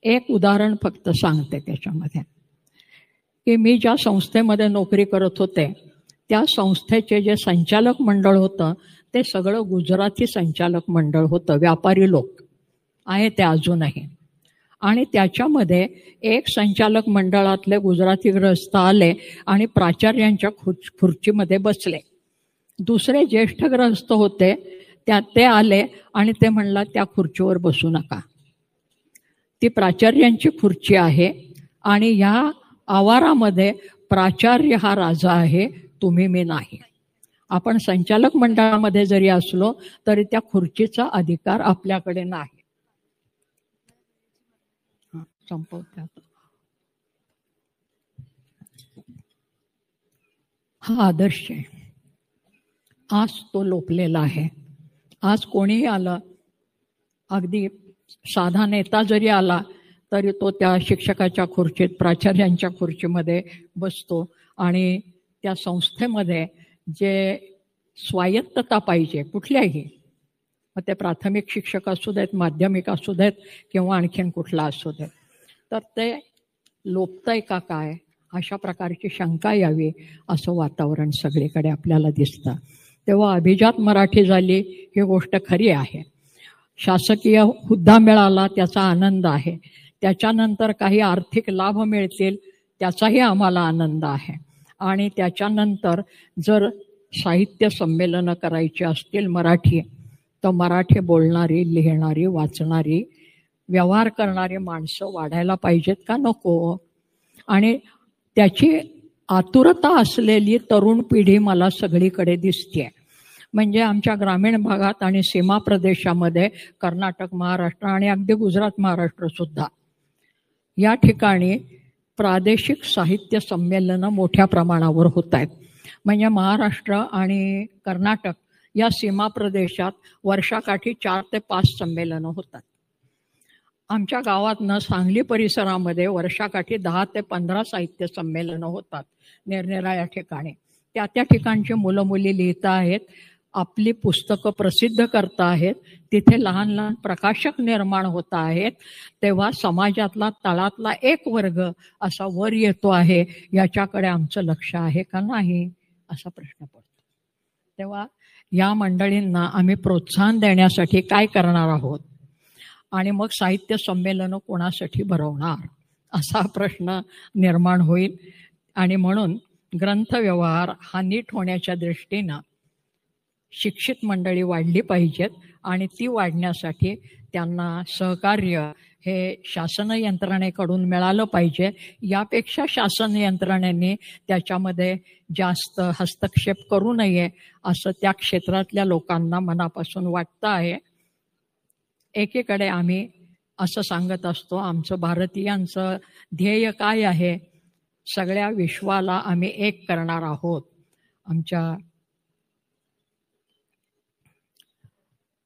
एक उदाहरण फक्त सांगते त्याच्यामध्ये की मी ज्या संस्थेमध्ये नोकरी करत होते त्या संस्थेचे जे संचालक मंडळ होतं ते सगळं गुजराती संचालक मंडळ होतं, व्यापारी लोक आहे ते अजूनही. आणि त्याच्यामध्ये एक संचालक मंडळातले गुजराती गृहस्थ आले आणि प्राचार्यांच्या खुर्चीमध्ये बसले. दुसरे ज्येष्ठ गृहस्थ होते ते आले आणि ते म्हणला त्या खुर्चीवर बसू नका, ती प्राचार्यांची खुर्ची आहे आणि ह्या आवारामध्ये प्राचार्य हा राजा आहे, तुम्ही मी नाही. आपण संचालक मंडळामध्ये जरी असलो तरी त्या खुर्चीचा अधिकार आपल्याकडे नाही. संपवते. हा आदर्श आहे, आज तो लोपलेला आहे. आज कोणीही आलं, अगदी साधा नेता जरी आला तरी तो त्या शिक्षकाच्या खुर्चीत प्राचार्यांच्या खुर्चीमध्ये बसतो. आणि त्या संस्थेमध्ये जे स्वायत्तता पाहिजे कुठल्याही, मग ते प्राथमिक शिक्षक असू देत, माध्यमिक असू देत किंवा आणखीन कुठला असू देत, तर ते लोपतंय का काय, अशा प्रकारची शंका यावी असं वातावरण सगळीकडे आपल्याला दिसतं. तेव्हा अभिजात मराठी झाली ही गोष्ट खरी आहे. शासकीय हुद्दा मिळाला त्याचा आनंद आहे. त्याच्यानंतर काही आर्थिक लाभ मिळतील त्याचाही आम्हाला आनंद आहे. आणि त्याच्यानंतर जर साहित्य संमेलनं करायची असतील मराठी, तर मराठी बोलणारी, लिहिणारी, वाचणारी, व्यवहार करणारी माणसं वाढायला पाहिजेत का नको? आणि त्याची आतुरता असलेली तरुण पिढी मला सगळीकडे दिसते. म्हणजे आमच्या ग्रामीण भागात आणि सीमा प्रदेशामध्ये कर्नाटक, महाराष्ट्र आणि अगदी गुजरात, महाराष्ट्र सुद्धा, या ठिकाणी प्रादेशिक साहित्य संमेलनं मोठ्या प्रमाणावर होत आहेत. म्हणजे महाराष्ट्र आणि कर्नाटक या सीमा प्रदेशात वर्षाकाठी 4 ते 5 संमेलनं होतात. आमच्या गावातनं सांगली परिसरामध्ये वर्षाकाठी 10 ते 15 साहित्य संमेलनं होतात निरनिराळ्या ठिकाणी. त्या ठिकाणची मुलं मुली लिहित आहेत, आपली पुस्तकं प्रसिद्ध करत आहेत, तिथे लहान लहान प्रकाशक निर्माण होत आहेत. तेव्हा समाजातला तळातला एक वर्ग असा वर येतो आहे, याच्याकडे आमचं लक्ष आहे का नाही असा प्रश्न पडतो. तेव्हा या मंडळींना आम्ही प्रोत्साहन देण्यासाठी काय करणार आहोत आणि मग साहित्य संमेलनं कोणासाठी भरवणार असा प्रश्न निर्माण होईल. आणि म्हणून ग्रंथव्यवहार हा नीट होण्याच्या दृष्टीनं शिक्षित मंडळी वाढली पाहिजेत आणि ती वाढण्यासाठी त्यांना सहकार्य हे शासन यंत्रणेकडून मिळालं पाहिजे. यापेक्षा शासन यंत्रणेने त्याच्यामध्ये जास्त हस्तक्षेप करू नये असं त्या क्षेत्रातल्या लोकांना मनापासून वाटतं आहे. एकीकडे आम्ही असं सांगत असतो, आमचं भारतीयांचं ध्येय काय आहे, सगळ्या विश्वाला आम्ही एक करणार आहोत. आमच्या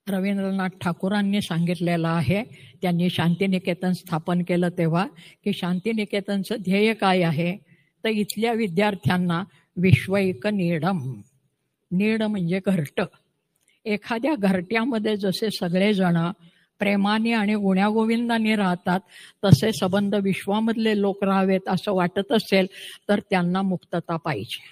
रवींद्रनाथ ठाकूरांनी सांगितलेलं आहे, त्यांनी शांतिनिकेतन स्थापन केलं तेव्हा, की शांतिनिकेतनचं ध्येय काय आहे, तर इथल्या विद्यार्थ्यांना विश्वैक नीडम, नीड म्हणजे घरटं, एखाद्या घरट्यामध्ये जसे सगळेजण प्रेमाने आणि गुण्यागोविंदाने राहतात तसे संबंध विश्वामधले लोक राहावेत असं वाटत असेल तर त्यांना मुक्तता पाहिजे.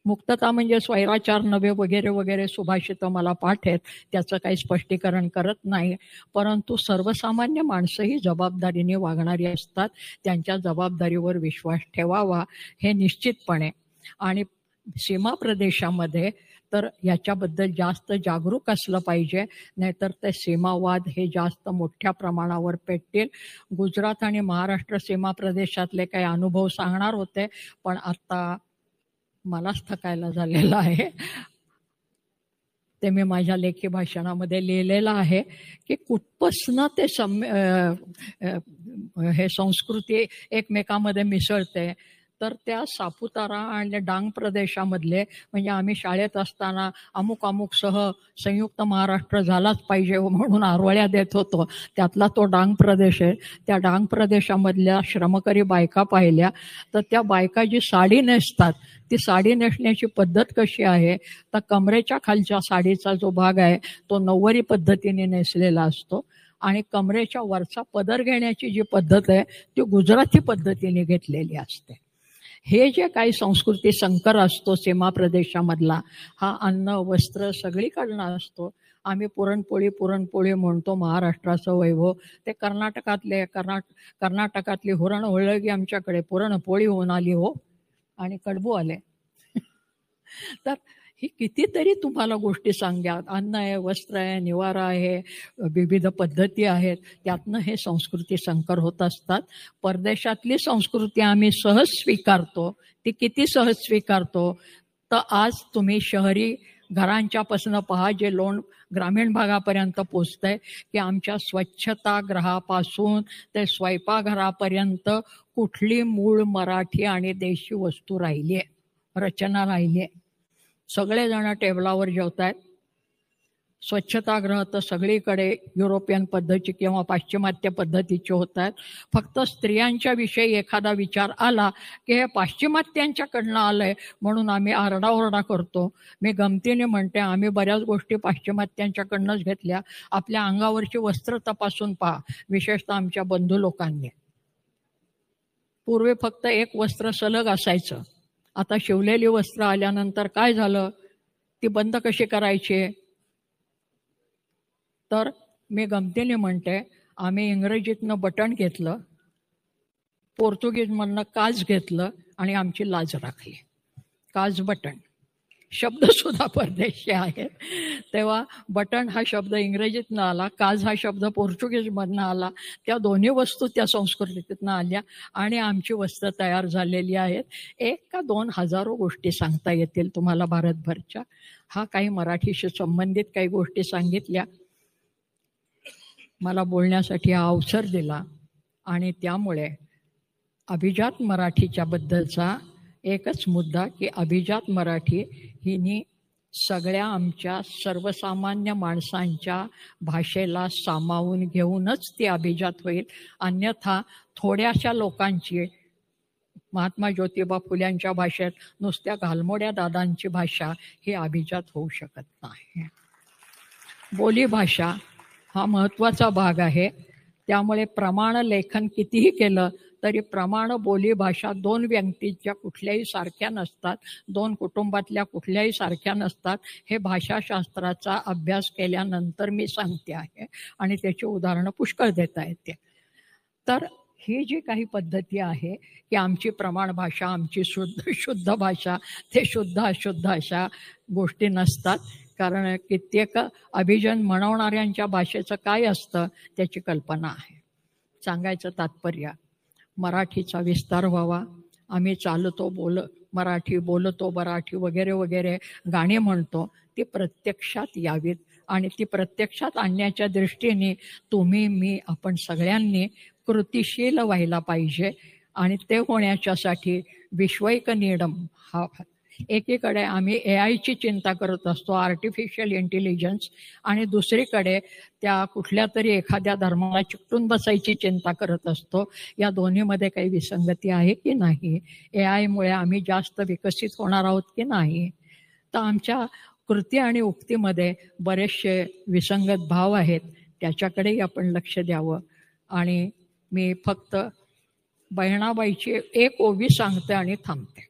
मुक्तता म्हणजे स्वैराचार नव्हे वगैरे वगैरे सुभाषितं मला पाठ आहेत, त्याचं काही स्पष्टीकरण करत नाही. परंतु सर्वसामान्य माणसंही जबाबदारीने वागणारी असतात, त्यांच्या जबाबदारीवर विश्वास ठेवावा हे निश्चितपणे. आणि सीमा प्रदेशामध्ये तर याच्याबद्दल जास्त जागरूक असलं पाहिजे, नाहीतर ते सीमावाद हे जास्त मोठ्या प्रमाणावर पेटतील. गुजरात आणि महाराष्ट्र सीमा प्रदेशातले काही अनुभव सांगणार होते, पण आता मलाच थकायला झालेलं आहे. ते मी माझ्या लेखी भाषणामध्ये लिहिलेलं आहे की कुठपासनं ते हे संस्कृती एकमेकामध्ये मिसळते. तर त्या सापुतारा आणि डांग प्रदेशामधले, म्हणजे आम्ही शाळेत असताना अमुक अमुकसह संयुक्त महाराष्ट्र झालाच पाहिजे म्हणून आरवळ्या देत होतो, त्यातला तो डांग प्रदेश आहे. त्या डांग प्रदेशामधल्या श्रमकरी बायका पाहिल्या तर त्या बायका जी साडी नेसतात, ती साडी नेसण्याची पद्धत कशी आहे तर कमरेच्या खालच्या साडीचा जो भाग आहे तो नऊवारी पद्धतीने नेसलेला असतो आणि कमरेच्या वरचा पदर घेण्याची जी पद्धत आहे ती गुजराती पद्धतीने घेतलेली असते. हे जे काही संस्कृती संकर असतो सीमा प्रदेशामधला, हा अन्न वस्त्र सगळीकडनं असतो. आम्ही पुरणपोळी म्हणतो, महाराष्ट्राचं वैभव. ते कर्नाटकातली हुरण होळगी आमच्याकडे पुरणपोळी होऊन आली हो आणि कडबू आले. तर ही कितीतरी तुम्हाला गोष्टी सांग्या, अन्न आहे, वस्त्र आहे, निवारा आहे, विविध पद्धती आहेत, त्यातनं हे संस्कृती संकर होत असतात. परदेशातली संस्कृती आम्ही सहज स्वीकारतो. ती किती सहज स्वीकारतो तर आज तुम्ही शहरी घरांच्यापासून पहा, जे लोण ग्रामीण भागापर्यंत पोचतंय, की आमच्या स्वच्छतागृहापासून ते स्वयंपाकघरापर्यंत कुठली मूळ मराठी आणि देशी वस्तू राहिली आहे, रचना राहिली आहे. सगळेजण टेबलावर जेवत आहेत. स्वच्छतागृह तर सगळीकडे युरोपियन पद्धती किंवा पाश्चिमात्य पद्धतीचे होत आहेत. फक्त स्त्रियांच्या विषयी एखादा विचार आला की हे पाश्चिमात्यांच्याकडनं आलंय म्हणून आम्ही आरडाओरडा करतो. मी गमतीने म्हणते, आम्ही बऱ्याच गोष्टी पाश्चिमात्यांच्याकडनंच घेतल्या. आपल्या अंगावरची वस्त्र तपासून पहा, विशेषतः आमच्या बंधू लोकांनी. पूर्वी फक्त एक वस्त्र सलग असायचं. आता शिवलेली वस्त्र आल्यानंतर काय झालं, ती बंद कशी करायची? तर मी गमतीने म्हणते, आम्ही इंग्रजीतनं बटन घेतलं, पोर्तुगीजमधनं काज घेतलं आणि आमची लाज राखली. काज बटन शब्द सुद्धा परदेशी आहे. तेव्हा बटन हा शब्द इंग्रजीतनं आला, काज हा शब्द पोर्तुगीजमधनं आला. त्या दोन्ही वस्तू त्या संस्कृतीतनं आल्या आणि आमची वस्त्र तयार झालेली आहेत. 1 का 2 हजारो गोष्टी सांगता येतील तुम्हाला भारतभरच्या. हा काही मराठीशी संबंधित काही गोष्टी सांगितल्या, मला बोलण्यासाठी हा अवसर दिला. आणि त्यामुळे अभिजात मराठीच्या बद्दलचा एकच मुद्दा की अभिजात मराठी हिनी सगळ्या आमच्या सर्वसामान्य माणसांच्या भाषेला सामावून घेऊनच ती अभिजात होईल. अन्यथा थोड्याशा लोकांची, महात्मा ज्योतिबा फुल्यांच्या भाषेत नुसत्या घालमोड्या दादांची भाषा ही अभिजात होऊ शकत नाही. बोलीभाषा हा महत्त्वाचा भाग आहे. त्यामुळे प्रमाण लेखन कितीही केलं तरी प्रमाण बोलीभाषा 2 व्यक्तींच्या कुठल्याही सारख्या नसतात, 2 कुटुंबातल्या कुठल्याही सारख्या नसतात. हे भाषाशास्त्राचा अभ्यास केल्यानंतर मी सांगते आहे आणि त्याची उदाहरणं पुष्कळ देता येते. तर ही जी काही पद्धती आहे की आमची प्रमाण भाषा, आमची शुद्ध भाषा, ते शुद्ध अशुद्ध अशा गोष्टी नसतात. कारण कित्येक अभिजन म्हणवणाऱ्यांच्या भाषेचं काय असतं त्याची कल्पना आहे. सांगायचं तात्पर्य, मराठीचा विस्तार व्हावा. आम्ही चालतो मराठी, बोलतो मराठी वगैरे वगैरे गाणी म्हणतो, ती प्रत्यक्षात यावीत. आणि ती प्रत्यक्षात आणण्याच्या दृष्टीने तुम्ही, मी, आपण सगळ्यांनी कृतिशील व्हायला पाहिजे. आणि ते होण्याच्यासाठी विश्वैक नियम हा, एकीकडे आम्ही AIची चिंता करत असतो, आर्टिफिशियल इंटेलिजन्स, आणि दुसरीकडे त्या कुठल्या तरी एखाद्या धर्माला चिकटून बसायची चिंता करत असतो. या दोन्हीमध्ये काही विसंगती आहे की नाही? AIमुळे आम्ही जास्त विकसित होणार आहोत की नाही? तर आमच्या कृती आणि उक्तीमध्ये बरेचसे विसंगत भाव आहेत, त्याच्याकडेही आपण लक्ष द्यावं. आणि मी फक्त बहिणाबाईची एक ओवी सांगते आणि थांबते.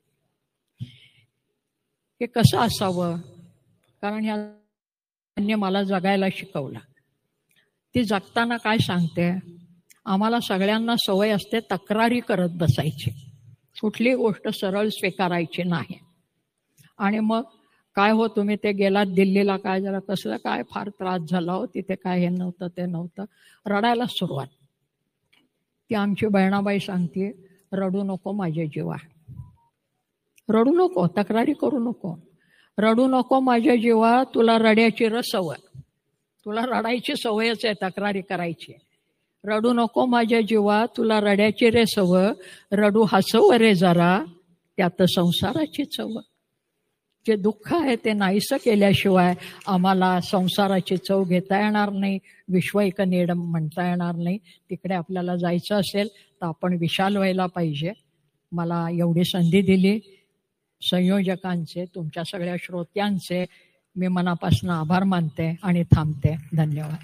हे कसं असावं, कारण ह्या मला जगायला शिकवलं. ती जगताना काय सांगते, आम्हाला सगळ्यांना सवय असते तक्रारी करत बसायची, कुठली गोष्ट सरळ स्वीकारायची नाही. आणि मग काय हो, तुम्ही ते गेलात दिल्लीला, काय जरा कसलं काय फार त्रास झाला हो, तिथे काय हे नव्हतं ते नव्हतं, रडायला सुरुवात. ती आमची बहिणाबाई सांगते, रडू नको माझे जीवा, रडू नको, तक्रारी करू नको, रडू नको माझ्या जीवा, तुला रड्याची सवय, तुला रडायची सवयच आहे तक्रारी करायची. रडू नको माझ्या जीवा, तुला रड्याची रे सवय, रडू हसव रे जरा, त्यात संसाराची चव. जे दुःख आहे ते नाहीसं केल्याशिवाय आम्हाला संसाराची चव घेता येणार नाही, विश्वैक नियम म्हणता येणार नाही. तिकडे आपल्याला जायचं असेल तर आपण विशाल व्हायला पाहिजे. मला एवढी संधी दिली, संयोजकांचे, तुमच्या सगळ्या श्रोत्यांचे मी मनापासून आभार मानते आणि थांबते. धन्यवाद.